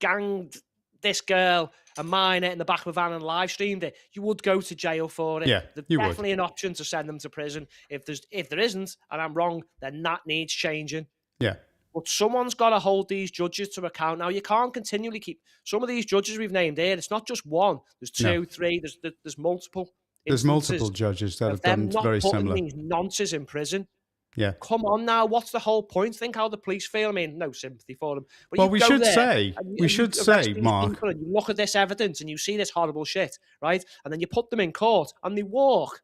ganged this girl, a minor, in the back of a van and live streamed it, you would go to jail for it. Yeah, There's you definitely would. an option to send them to prison. If there isn't, and I'm wrong, then that needs changing. Yeah. But someone's got to hold these judges to account. Now, you can't continually keep... Some of these judges we've named here, it's not just one. There's two, three, there's multiple There's instances multiple judges that have of them done not very putting similar. these nonces in prison. Yeah. Come on now, what's the whole point? Think how the police feel. I mean, no sympathy for them. But Well, you we go should there say, and we you should arrest say, these Mark. people and you look at this evidence and you see this horrible shit, right? And then you put them in court and they walk.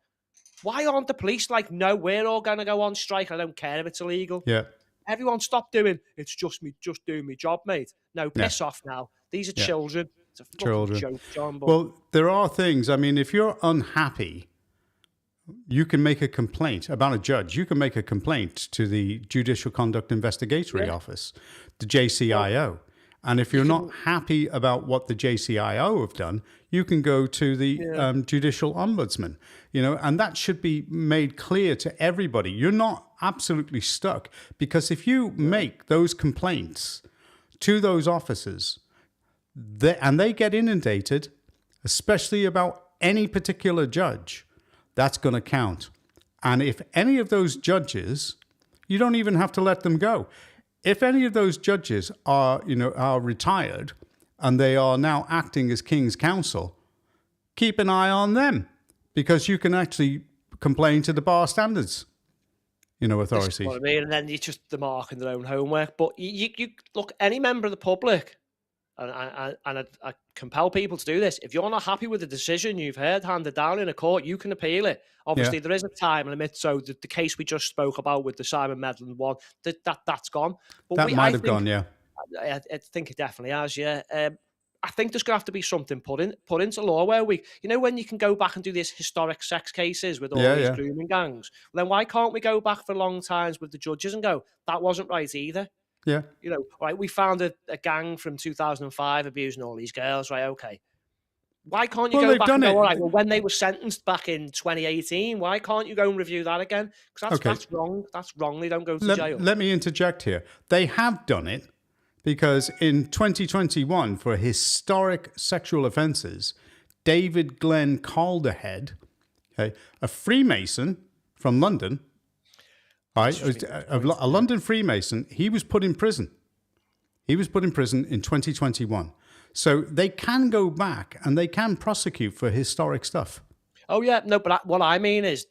Why aren't the police like, no, we're all going to go on strike. I don't care if it's illegal. Yeah. Everyone stop doing, it's just me, just doing my job, mate. No, piss off now. These are Yeah. children. It's a fucking Children. joke, John. But Well, there are things. I mean, if you're unhappy, you can make a complaint about a judge. You can make a complaint to the Judicial Conduct Investigatory Office, the JCIO. And if you're not happy about what the JCIO have done, you can go to the Judicial Ombudsman. You know, and that should be made clear to everybody. You're not absolutely stuck, because if you make those complaints to those officers, and they get inundated, especially about any particular judge, that's going to count. And if any of those judges, you don't even have to let them go. If any of those judges are retired and they are now acting as King's Counsel, keep an eye on them, because you can actually complain to the bar standards, authority. This is what I mean. And then you just they're marking their own homework. But you look, any member of the public, and I compel people to do this. If you're not happy with the decision you've heard handed down in a court, you can appeal it. Obviously, there is a time limit. So the case we just spoke about with the Simon Medland one, that's gone. But that might have gone, yeah. I think it definitely has, yeah. I think there's going to have to be something put into law where when you can go back and do these historic sex cases with all these grooming gangs, well, then why can't we go back for long times with the judges and go, that wasn't right either? Yeah. Right, we found a gang from 2005 abusing all these girls, right, okay. Why can't you go back and go, all right, well, when they were sentenced back in 2018, why can't you go and review that again? Because that's wrong. That's wrong. They don't go to jail. Let me interject here. They have done it, because in 2021, for historic sexual offences, David Glenn Calderhead, a Freemason from London, a London Freemason, he was put in prison. He was put in prison in 2021. So they can go back and they can prosecute for historic stuff. Oh, yeah. No, but what I mean is,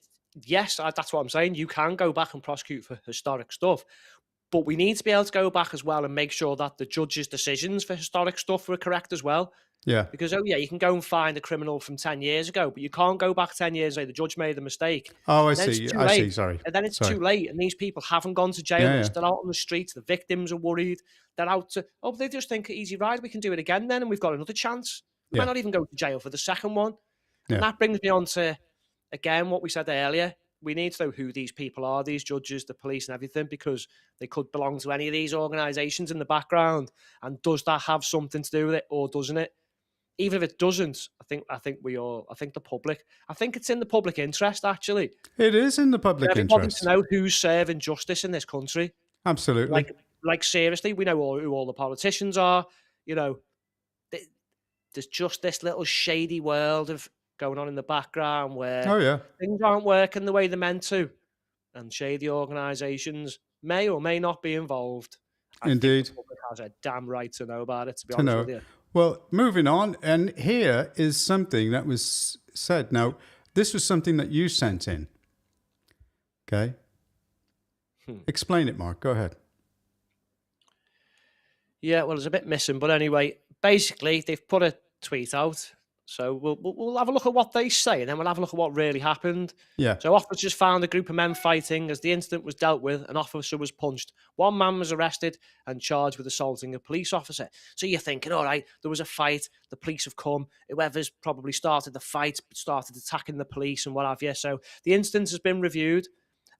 yes, that's what I'm saying. You can go back and prosecute for historic stuff. But we need to be able to go back as well and make sure that the judge's decisions for historic stuff were correct as well. Yeah. Because, you can go and find a criminal from 10 years ago, but you can't go back 10 years and say the judge made a mistake. Oh, I see. Sorry. And then it's too late, and these people haven't gone to jail. They're still out on the streets. The victims are worried. They're out to, they just think, easy ride, we can do it again then, and we've got another chance. We might not even go to jail for the second one. And that brings me on to, again, what we said earlier. We need to know who these people are, these judges, the police and everything, because they could belong to any of these organisations in the background. And does that have something to do with it, or doesn't it? Even if it doesn't, I think the public, I think it's in the public interest, actually. It is in the public interest. To know who's serving justice in this country. Absolutely. Like seriously, we know who all the politicians are. There's just this little shady world of going on in the background where things aren't working the way they're meant to, and shady organisations may or may not be involved. Indeed. The public has a damn right to know about it, to be honest with you. Well, moving on, and here is something that was said. Now, this was something that you sent in. Okay? Explain it, Mark. Go ahead. Yeah, well, there's a bit missing, but anyway, basically, they've put a tweet out. So we'll have a look at what they say, and then we'll have a look at what really happened. Yeah. So officers found a group of men fighting. As the incident was dealt with, an officer was punched. One man was arrested and charged with assaulting a police officer. So you're thinking, all right, there was a fight. The police have come. Whoever's probably started the fight started attacking the police and what have you. So the incident has been reviewed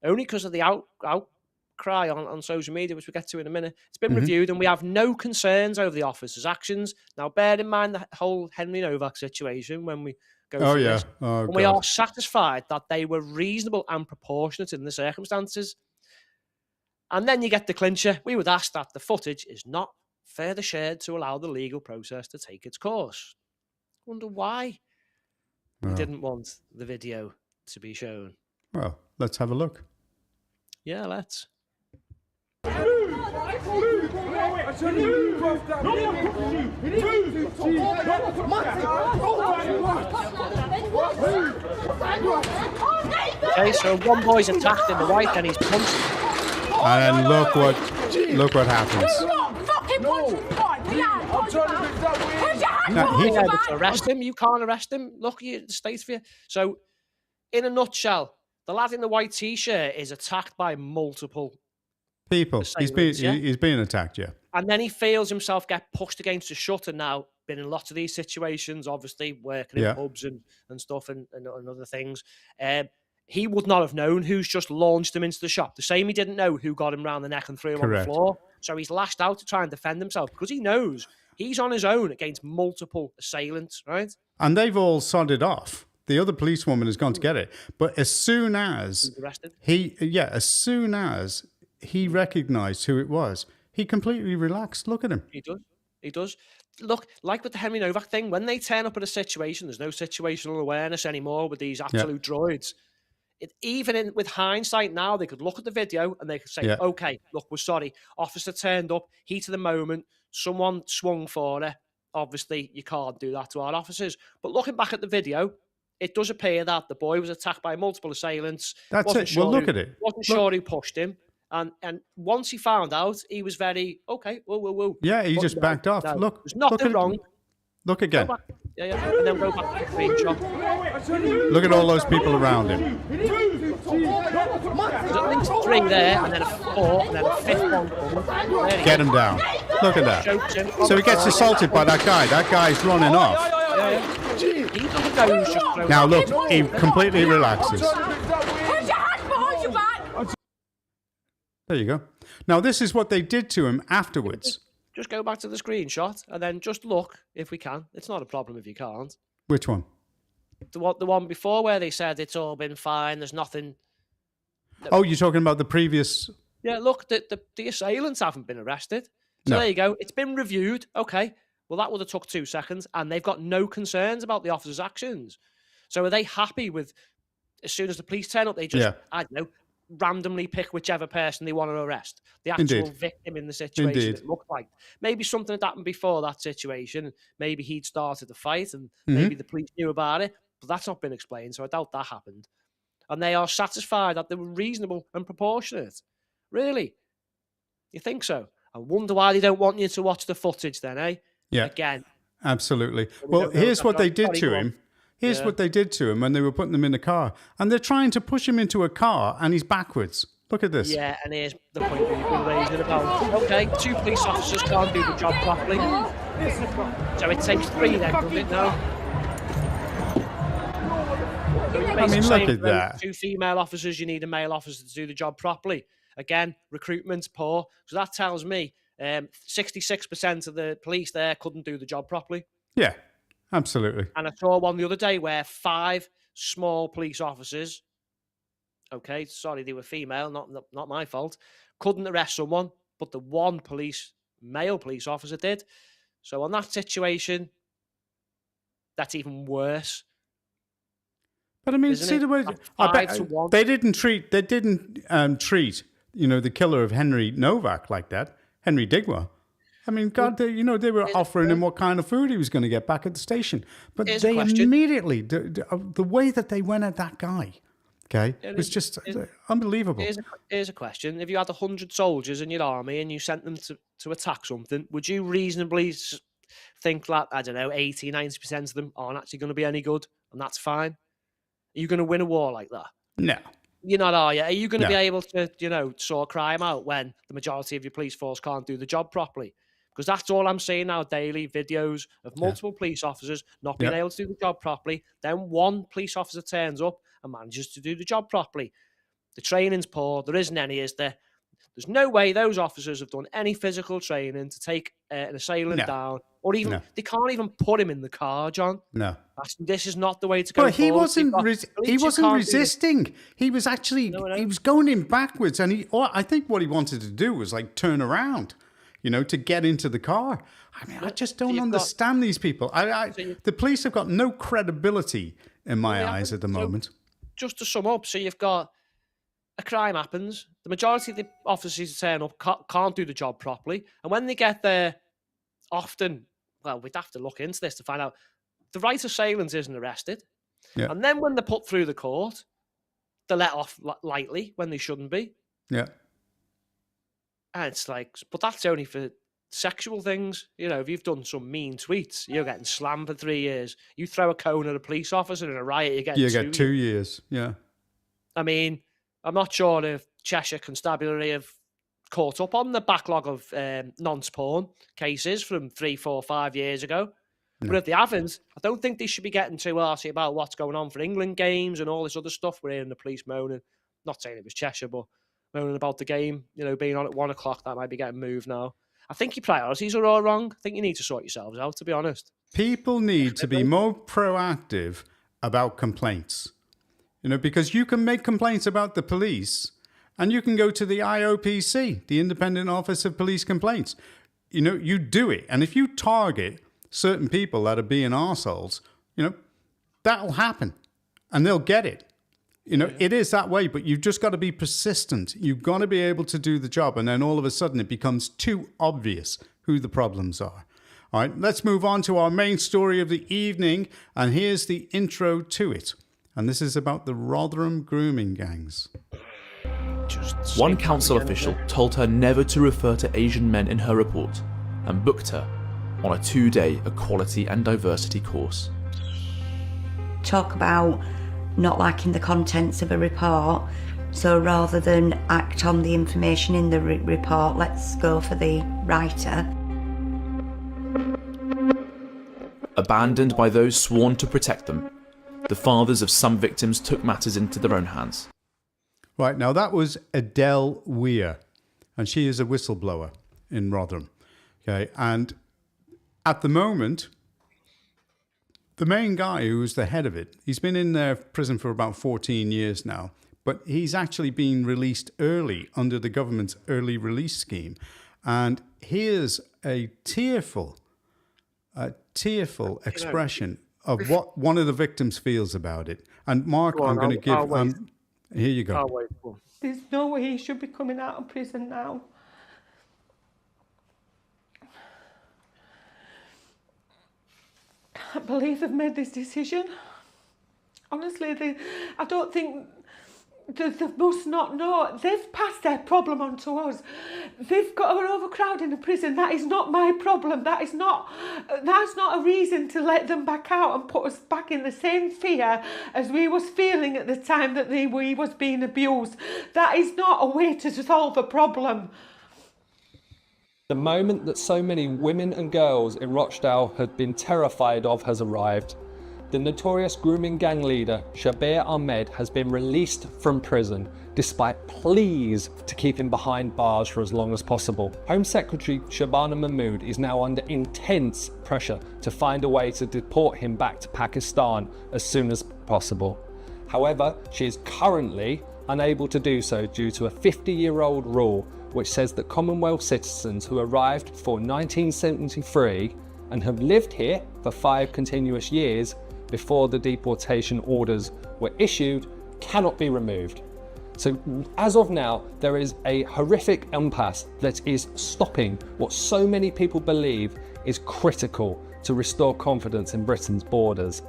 only because of the outcry on social media, which we'll get to in a minute. It's been reviewed, and we have no concerns over the officer's actions. Now, bear in mind the whole Henry Novak situation when we go through this. And we are satisfied that they were reasonable and proportionate in the circumstances. And then you get the clincher. We would ask that the footage is not further shared to allow the legal process to take its course. Wonder why we didn't want the video to be shown. Well, let's have a look. Yeah, let's. Okay, so one boy's attacked in the right, then he's punched. And then look what happens. You're able to arrest him. You can't arrest him. Look, the state's for you. So, in a nutshell, the lad in the white t-shirt is attacked by multiple people. He's being attacked, yeah. And then he feels himself get pushed against a shutter. Now, been in lots of these situations, obviously, working in pubs and stuff and other things. He would not have known who's just launched him into the shop. The same he didn't know who got him round the neck and threw him on the floor. So he's lashed out to try and defend himself because he knows he's on his own against multiple assailants, right? And they've all sodded off. The other policewoman has gone to get it. But as soon as he recognized who it was, he completely relaxed. Look at him. He does. Look, like with the Henry Novak thing, when they turn up at a situation, there's no situational awareness anymore with these absolute droids. Even with hindsight now, they could look at the video and they could say, okay, look, we're sorry. Officer turned up, heat of the moment, someone swung for her. Obviously, you can't do that to our officers. But looking back at the video, it does appear that the boy was attacked by multiple assailants. That's it. Well, look at it. Wasn't sure who pushed him. And once he found out, he was very, okay, whoa. Yeah, he just backed off. No, look. There's nothing wrong. Look again. Yeah. And then go back to the screenshot. Look at all those people around him. There's at least 3 there, and then a 4, and then a 5th one. Get him down. Look at that. So he gets assaulted by that guy. That guy's running off. He doesn't know who's just thrown. Now look, he completely relaxes. There you go. Now this is what they did to him afterwards. Just go back to the screenshot and then just look if we can. It's not a problem if you can't. Which one? The one before where they said it's all been fine. There's nothing. Oh, you're talking about the previous. Yeah, look, the assailants haven't been arrested. So there you go. It's been reviewed. Okay. Well, that would have took 2 seconds, and they've got no concerns about the officer's actions. So are they happy with, as soon as the police turn up, they just, I don't know, randomly pick whichever person they want to arrest? The actual victim in the situation, it looked like. Maybe something had happened before that situation. Maybe he'd started the fight, and maybe the police knew about it, but that's not been explained, so I doubt that happened. And they are satisfied that they were reasonable and proportionate. Really? You think so? I wonder why they don't want you to watch the footage then, eh? Yeah. Again. Absolutely. Well, here's what they did to him. Here's what they did to him when they were putting him in the car. And they're trying to push him into a car, and he's backwards. Look at this. Yeah, and here's the point we've been raising about. Okay, 2 police officers can't do the job properly. So it takes 3 then, doesn't it? No. I mean, look at that. 2 female officers, you need a male officer to do the job properly. Again, recruitment's poor. So that tells me 66% of the police there couldn't do the job properly. Yeah, absolutely. And I saw one the other day where 5 small police officers, okay, sorry, they were female, not my fault, couldn't arrest someone, but the 1 male police officer did. So on that situation, that's even worse. But I mean, see the way they didn't treat, the killer of Henry Novak like that. Henry Digwa. I mean, God, they were offering him what kind of food he was going to get back at the station. But they immediately, the way that they went at that guy, okay, was just unbelievable. Here's a question. If you had 100 soldiers in your army and you sent them to attack something, would you reasonably think that, I don't know, 80, 90% of them aren't actually going to be any good, and that's fine? Are you going to win a war like that? No. You're not, are you? Are you going to be able to, sort crime out when the majority of your police force can't do the job properly? Because that's all I'm seeing now, daily videos of multiple police officers not being able to do the job properly. Then 1 police officer turns up and manages to do the job properly. The training's poor. There isn't any, is there? There's no way those officers have done any physical training to take an assailant down, or even they can't even put him in the car, John. No. This is not the way to go. But he wasn't resisting. He was actually he was going in backwards, and I think what he wanted to do was like turn around, to get into the car. I mean, I just don't understand these people. The police have got no credibility in my eyes at the moment. Just to sum up, so you've got a crime happens. The majority of the officers who turn up can't do the job properly, and when they get there, often, well, we'd have to look into this to find out. The right assailant isn't arrested. Yeah. And then when they're put through the court, they're let off lightly when they shouldn't be. Yeah. And it's like, but that's only for sexual things. You know, if you've done some mean tweets, you're getting slammed for 3 years. You throw a cone at a police officer in a riot, you get 2 years. Yeah. I mean, I'm not sure if Cheshire Constabulary have caught up on the backlog of nonce porn cases from 3, 4, 5 years ago. No. But if they haven't, I don't think they should be getting too arsy about what's going on for England games and all this other stuff. We're hearing the police moaning. Not saying it was Cheshire, but moaning about the game, you know, being on at 1 o'clock, that might be getting moved now. I think your priorities are all wrong. I think you need to sort yourselves out, to be honest. People need to be more proactive about complaints. You know, because you can make complaints about the police and you can go to the IOPC, the Independent Office of Police Complaints. You know, you do it. And if you target certain people that are being arseholes, you know, that'll happen and they'll get it. You know, it is that way, but you've just got to be persistent. You've got to be able to do the job. And then all of a sudden it becomes too obvious who the problems are. All right, let's move on to our main story of the evening. And here's the intro to it. And this is about the Rochdale Grooming Gangs. One council official told her never to refer to Asian men in her report and booked her on a 2-day equality and diversity course. Talk about not liking the contents of a report, so rather than act on the information in the report, let's go for the writer. Abandoned by those sworn to protect them, the fathers of some victims took matters into their own hands. Right, now that was Adele Weir, and she is a whistleblower in Rotherham. Okay, and at the moment, the main guy who's the head of it, he's been in prison for about 14 years now, but he's actually been released early under the government's early release scheme. And here's a tearful expression of what one of the victims feels about it. And Mark, I'm going to give... here you go. There's no way he should be coming out of prison now. I can't believe they've made this decision. Honestly, I don't think they must not know. They've passed their problem on to us. They've got an overcrowding in prison. That is not my problem. That's not a reason to let them back out and put us back in the same fear as we was feeling at the time that we was being abused. That is not a way to solve a problem. The moment that so many women and girls in Rochdale had been terrified of has arrived. The notorious grooming gang leader, Shabir Ahmed, has been released from prison despite pleas to keep him behind bars for as long as possible. Home Secretary Shabana Mahmood is now under intense pressure to find a way to deport him back to Pakistan as soon as possible. However, she is currently unable to do so due to a 50-year-old rule which says that Commonwealth citizens who arrived before 1973 and have lived here for 5 continuous years before the deportation orders were issued cannot be removed. So as of now, there is a horrific impasse that is stopping what so many people believe is critical to restore confidence in Britain's borders.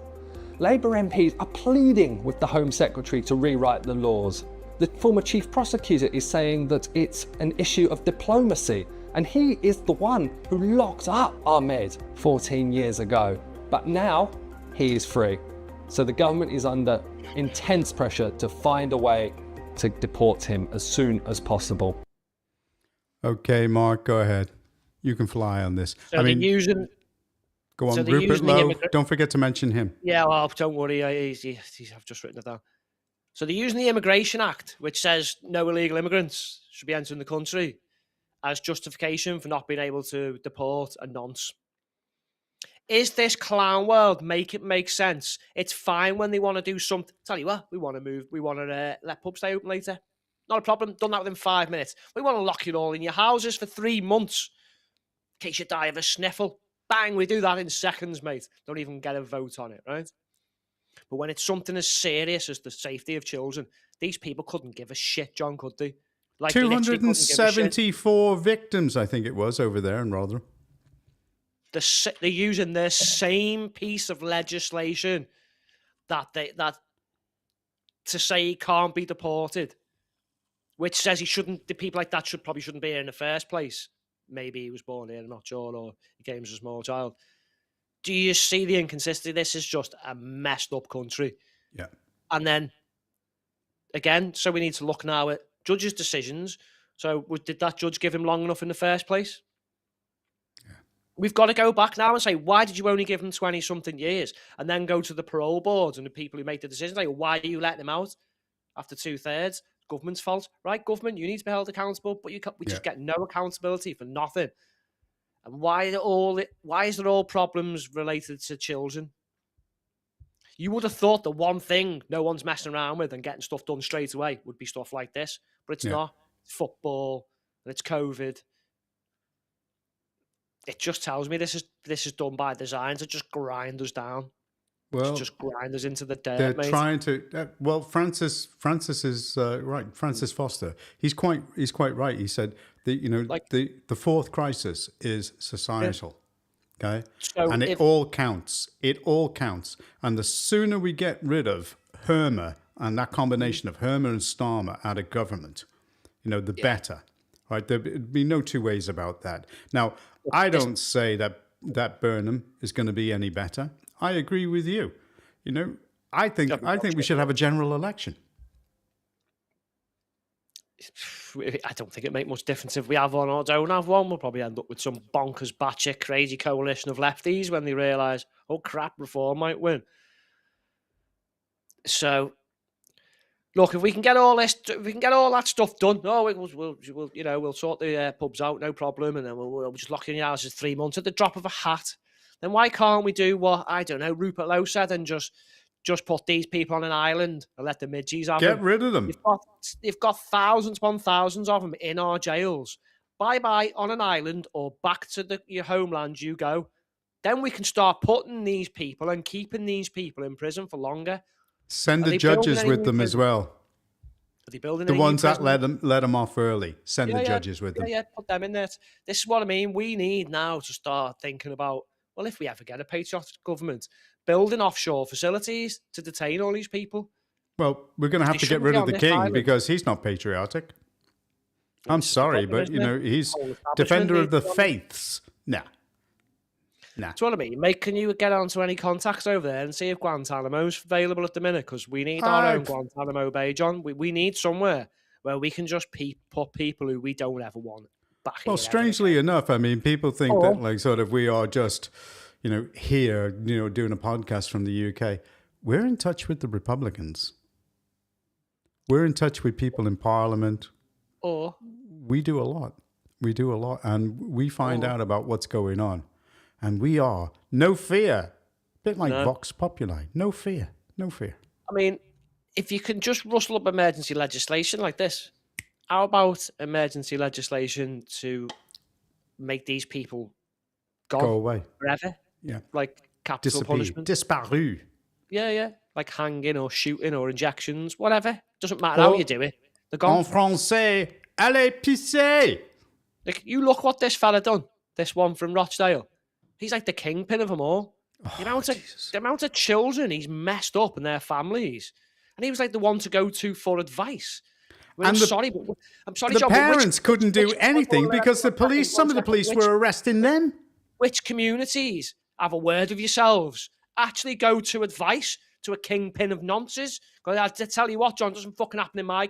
Labour MPs are pleading with the Home Secretary to rewrite the laws. The former Chief Prosecutor is saying that it's an issue of diplomacy, and he is the one who locked up Ahmed 14 years ago. But now, he is free. So the government is under intense pressure to find a way to deport him as soon as possible. Okay, Mark, go ahead. You can fly on this. So go on, so Rupert Lowe. Don't forget to mention him. Yeah, well, don't worry. I've just written it down. So they're using the Immigration Act, which says no illegal immigrants should be entering the country, as justification for not being able to deport a nonce. Is this clown world? Make it make sense. It's fine when they want to do something. Tell you what, we want to move. We want to let pubs stay open later. Not a problem. Done that within 5 minutes. We want to lock you all in your houses for 3 months in case you die of a sniffle. Bang, we do that in seconds, mate. Don't even get a vote on it, right? But when it's something as serious as the safety of children, these people couldn't give a shit, John, could they? Like 274 victims, I think it was, over there in Rotherham. They're using the same piece of legislation that to say he can't be deported, which says he shouldn't. The people like that shouldn't be here in the first place. Maybe he was born here, I'm not sure, or he came as a small child. Do you see the inconsistency? This is just a messed up country. Yeah. And then, again, so we need to look now at judges' decisions. So did that judge give him long enough in the first place? Yeah. We've got to go back now and say, why did you only give him 20-something years? And then go to the parole boards and the people who make the decisions, like, why are you letting him out after 2/3? Government's fault, right? Government, you need to be held accountable, but we just get no accountability for nothing. And why is there all problems related to children? You would have thought the one thing no one's messing around with and getting stuff done straight away would be stuff like this, but it's not. It's football and it's COVID. It just tells me this is done by design to just grind us down. Well, to just grind us into the dirt. They're mate. trying to. Well, Francis is right. Francis Foster. He's quite right. He said the fourth crisis is societal. Yeah. Okay, so and it all counts. It all counts. And the sooner we get rid of Hermer and that combination of Hermer and Starmer out of government, the better. Right? There'd be no two ways about that. Now, I don't say that Burnham is going to be any better. I agree with you. I think we should have a general election. I don't think it makes much difference if we have one or don't have one. We'll probably end up with some bonkers, batshit, crazy coalition of lefties when they realise, oh crap, Reform might win. So, look, if we can get all that stuff done, we'll sort the pubs out, no problem, and then we'll just lock in your houses 3 months at the drop of a hat. Then why can't we do what, I don't know, Rupert Lowe said and just put these people on an island and let the midgies have them? Get rid of them. You've got thousands upon thousands of them in our jails. Bye-bye on an island or back to your homeland you go. Then we can start putting these people and keeping these people in prison for longer. Send the judges with them as well. Are they building the ones that let them off early? Send the judges with them. Yeah, put them in there. This is what I mean. We need now to start thinking about, well, if we ever get a patriotic government, building offshore facilities to detain all these people. Well, we're going to have to get rid of the king because he's not patriotic. I'm sorry, but he's defender of the faiths. Nah. That's what I mean. Mate, can you get onto any contacts over there and see if Guantanamo's available at the minute? Because we need our own Guantanamo Bay, John. We need somewhere where we can just put people who we don't ever want back here. Well, strangely enough, I mean, people think that we are just, here, doing a podcast from the UK. We're in touch with the Republicans. We're in touch with people in Parliament. We do a lot. And we find out about what's going on. And we are, no fear. A bit like Vox Populi. No fear. I mean, if you can just rustle up emergency legislation like this, how about emergency legislation to make these people go away forever? Yeah. Like capital punishment. Disparu. Yeah. Like hanging or shooting or injections, whatever. Doesn't matter how you do it. They're gone. En français, allez pisser. Like, you look what this fella done. This one from Rochdale. He's like the kingpin of them all. The amount of children he's messed up and their families. And he was like the one to go to for advice. I mean, I'm sorry, the John, parents couldn't do anything because some of the police were arresting them. Which communities have a word of yourselves? Actually go to advice to a kingpin of nonsense? Because I tell you what, John, doesn't fucking happen in my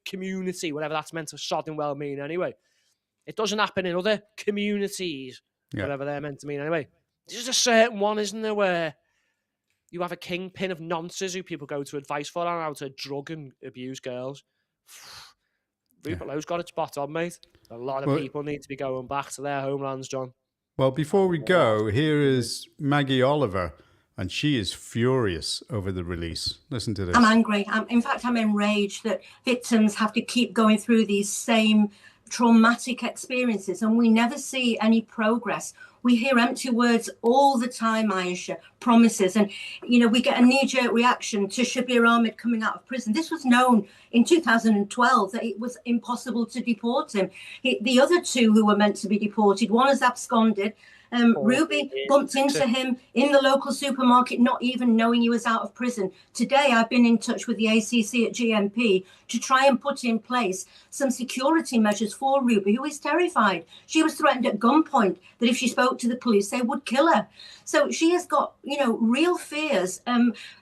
community, whatever that's meant to sodding well mean anyway. It doesn't happen in other communities. Whatever they're meant to mean anyway. There's a certain one, isn't there, where you have a kingpin of nonsense who people go to advice for on how to drug and abuse girls. Rupert Lowe's got it spot on, mate. A lot of people need to be going back to their homelands, John. Well, before we go, here is Maggie Oliver, and she is furious over the release. Listen to this. I'm angry. In fact, I'm enraged that victims have to keep going through these same traumatic experiences and we never see any progress. We hear empty words all the time, Aisha, promises. And, we get a knee-jerk reaction to Shabir Ahmed coming out of prison. This was known in 2012 that it was impossible to deport him. The other two who were meant to be deported, one has absconded Ruby bumped into him in the local supermarket, not even knowing he was out of prison. Today, I've been in touch with the ACC at GMP to try and put in place some security measures for Ruby, who is terrified. She was threatened at gunpoint that if she spoke to the police, they would kill her. So she has got, real fears.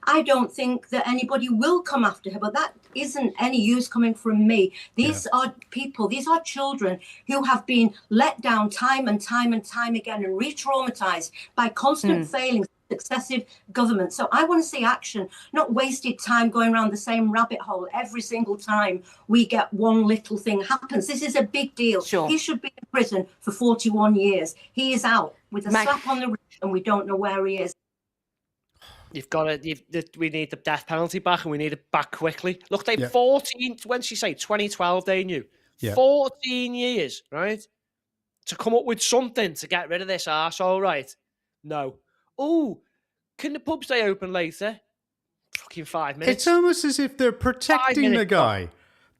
I don't think that anybody will come after her, but that isn't any use coming from me. These are people, these are children who have been let down time and time and time again and re-traumatized by constant failings, successive governments. So I want to see action, not wasted time going around the same rabbit hole every single time we get one little thing happens. This is a big deal. Sure. He should be in prison for 41 years. He is out with a slap on the wrist and we don't know where he is. You've got to. We need the death penalty back, and we need it back quickly. Look, they 14. When she say 2012, they knew 14 years, right, to come up with something to get rid of this arsehole, right? No. Oh, can the pub stay open later? Fucking 5 minutes. It's almost as if they're protecting the guy.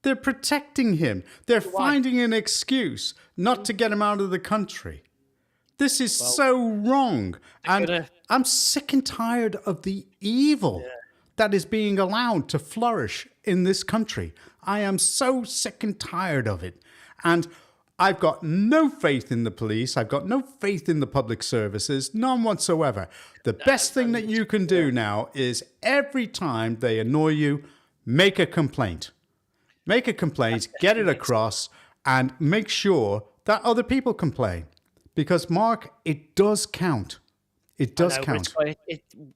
They're protecting him. They're finding an excuse not to get him out of the country. This is so wrong. And I'm sick and tired of the evil that is being allowed to flourish in this country. I am so sick and tired of it. And I've got no faith in the police. I've got no faith in the public services, none whatsoever. The best thing that you can do now is every time they annoy you, make a complaint. Make a complaint, get it across, and make sure that other people complain. Because, Mark, it does count. It does count.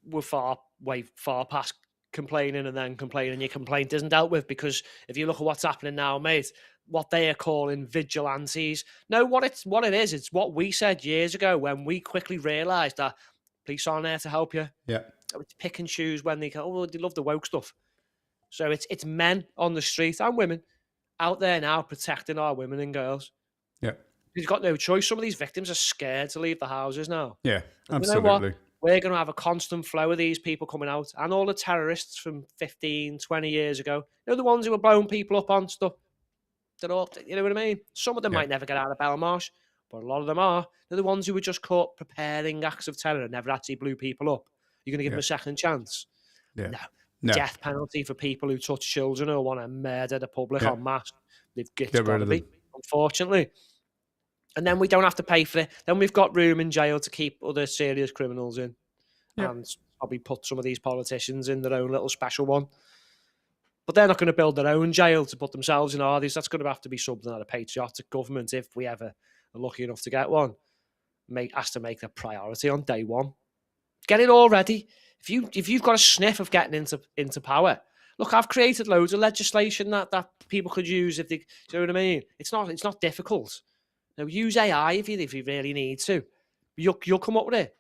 We're way far past complaining and then complaining. Your complaint isn't dealt with, because if you look at what's happening now, mate, what they are calling vigilantes. No, what it is, it's what we said years ago when we quickly realised that police aren't there to help you. Yeah. It's pick and choose when they go, they love the woke stuff. So it's men on the street and women out there now protecting our women and girls. Yeah. You've got no choice. Some of these victims are scared to leave the houses now. Yeah, and absolutely. You know what? We're going to have a constant flow of these people coming out, and all the terrorists from 15, 20 years ago. You know, the ones who were blowing people up on stuff. They're all, you know what I mean? Some of them might never get out of Belmarsh, but a lot of them are. They're the ones who were just caught preparing acts of terror and never actually blew people up. You're going to give them a second chance? Yeah. No. Death penalty for people who touch children or want to murder the public en masse. It's got to be, unfortunately. And then we don't have to pay for it. Then we've got room in jail to keep other serious criminals in. And probably put some of these politicians in their own little special one. But they're not going to build their own jail to put themselves in all these. That's going to have to be something that a patriotic government, if we ever are lucky enough to get one, has to make a priority on day one. Get it all ready. If you've got a sniff of getting into power, look, I've created loads of legislation that people could use if they, you know what I mean? It's not difficult. Now, use AI if you really need to. You'll come up with it.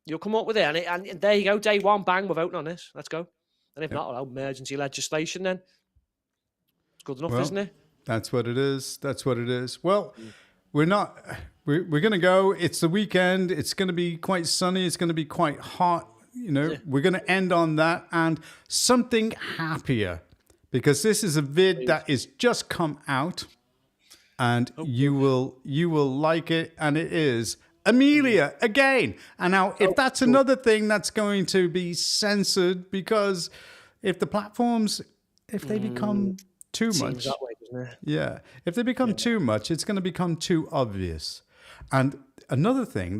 You'll come up with it. And there you go. Day one, bang, we're voting on this. Let's go. And if not, emergency legislation then. It's good enough, isn't it? That's what it is. That's what it is. Well, we're going to go. It's the weekend. It's going to be quite sunny. It's going to be quite hot. You know, we're going to end on that and something happier, because this is a vid that is just come out. And you will like it, and it is Amelia again. And now, if that's another thing that's going to be censored, because if the platforms, if they become too much, that way, doesn't it? if they become too much, it's going to become too obvious. And another thing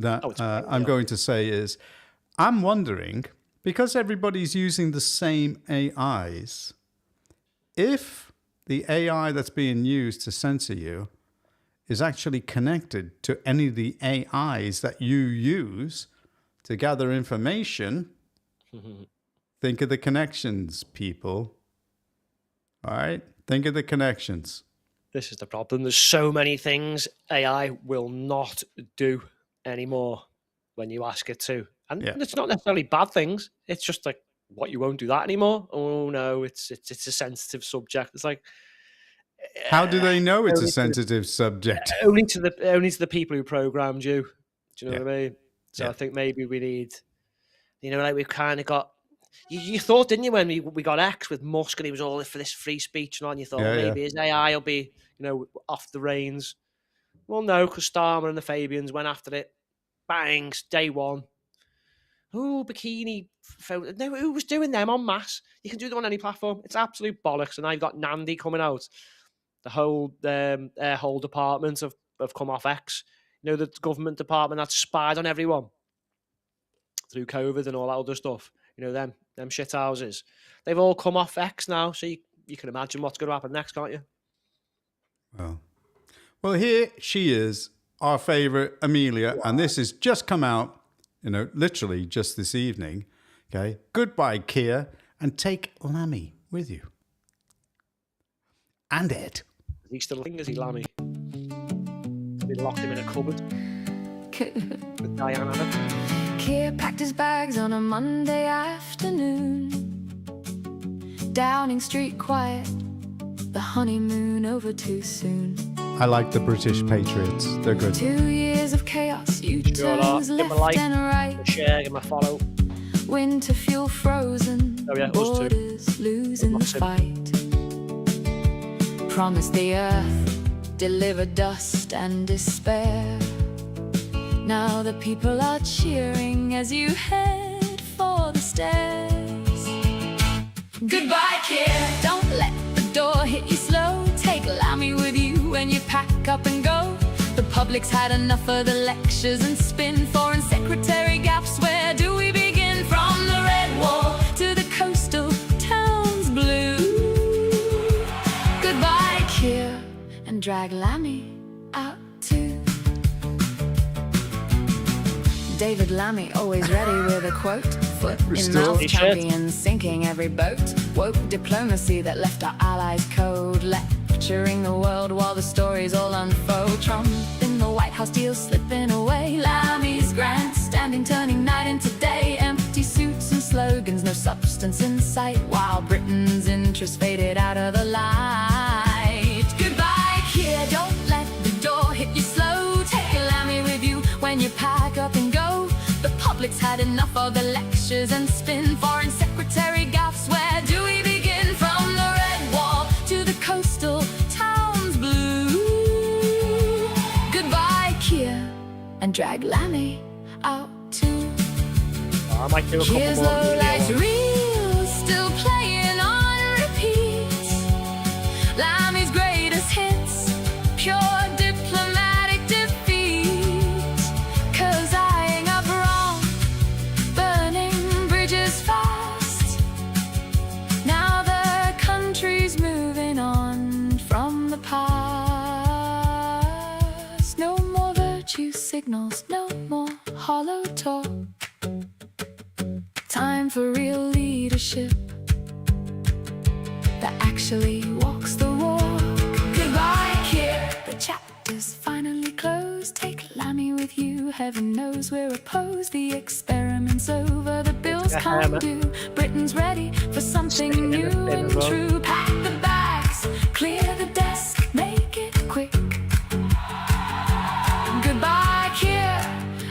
I'm going to say is, I'm wondering, because everybody's using the same AIs, if the AI that's being used to censor you is actually connected to any of the AIs that you use to gather information. Think of the connections, people. All right? Think of the connections. This is the problem. There's so many things AI will not do anymore when you ask it to. And it's not necessarily bad things. It's just like, what, you won't do that anymore? Oh no, it's a sensitive subject. It's like, how do they know it's a sensitive subject? Only to the people who programmed you. Do you know what I mean? So I think maybe we need, like we've kind of got. You thought, didn't you, when we got X with Musk and he was all for this free speech and all, and you thought maybe his AI will be, off the reins. Well, no, because Starmer and the Fabians went after it. Bangs, day one. Oh, bikini photo. No, who was doing them en masse? You can do them on any platform. It's absolute bollocks. And I've got Nandy coming out. The whole department have come off X. You know, the government department that spied on everyone through COVID and all that other stuff. You know, them shit houses. They've all come off X now, so you can imagine what's going to happen next, can't you? Well, here she is, our favourite Amelia, and this has just come out, you know, literally just this evening. Okay, goodbye, Keir, and take Lammy with you. And Ed. Is he still is he Lammy? We locked him in a cupboard. With Diana. Keir packed his bags on a Monday afternoon. Downing Street quiet, the honeymoon over too soon. I like the British Patriots. They're good. 2 years of chaos, U-turns left and right. Share, give him a follow. Winter fuel frozen, borders losing the fight. Promise the earth, deliver dust and despair. Now the people are cheering as you head for the stairs. Goodbye, Keir. Don't let the door hit you slow. Take Lammy with you when you pack up and go. The public's had enough of the lectures and spin. Foreign Secretary gaps, where do we begin? From the red wall to the coastal towns blue. Goodbye, Keir, and drag Lammy out too. David Lammy, always ready with a quote. Foot in mouth, champions sinking every boat. Woke diplomacy that left our allies cold. Lecturing the world while the stories all unfold. Trump in the White House deal slipping away. Lammy's grandstanding turning night into day. Empty suits and slogans, no substance in sight. While Britain's interest faded out of the light. Goodbye, Keir, don't let the door hit you slow. Take Lammy with you when you pack up and go. The public's had enough of the lectures and spin. Foreign Secretary gaffes, where do we begin? From the red wall to the coastal towns blue. Goodbye, Keir, and drag Lammy out too. I might do a couple Keir's more. low lights reels still playing on repeat. Lammy's greatest hits, pure diplomatic defeat. 'Cause eyeing up wrong, burning bridges fast. Now the country's moving on from the past. No more virtue signals, no more hollow talk. Time for real leadership that actually walks the walk. Goodbye, Keir. The chapter's finally closed. Take Lammy with you. Heaven knows we're opposed. The experiment's over. The bills can't do. Britain's ready for something new and true. Pack the bags, clear the desk, make it quick. Goodbye, Keir,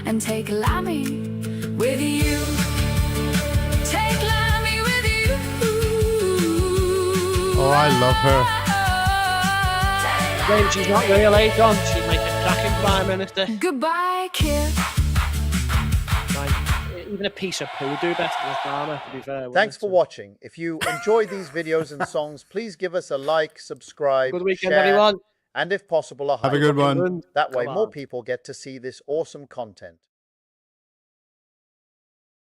and take Lammy with you. Take Lammy with you. Oh, I love her. When she's not real age on, she'd make a cracking Prime Minister. Goodbye, Keir. Like, even a piece of poo would do better than Starmer, to be fair. Thanks for watching. If you enjoy these videos and songs, please give us a like, subscribe, Good weekend, share, everyone. and if possible, a Have a hype. good one. That way Come more on. people get to see this awesome content.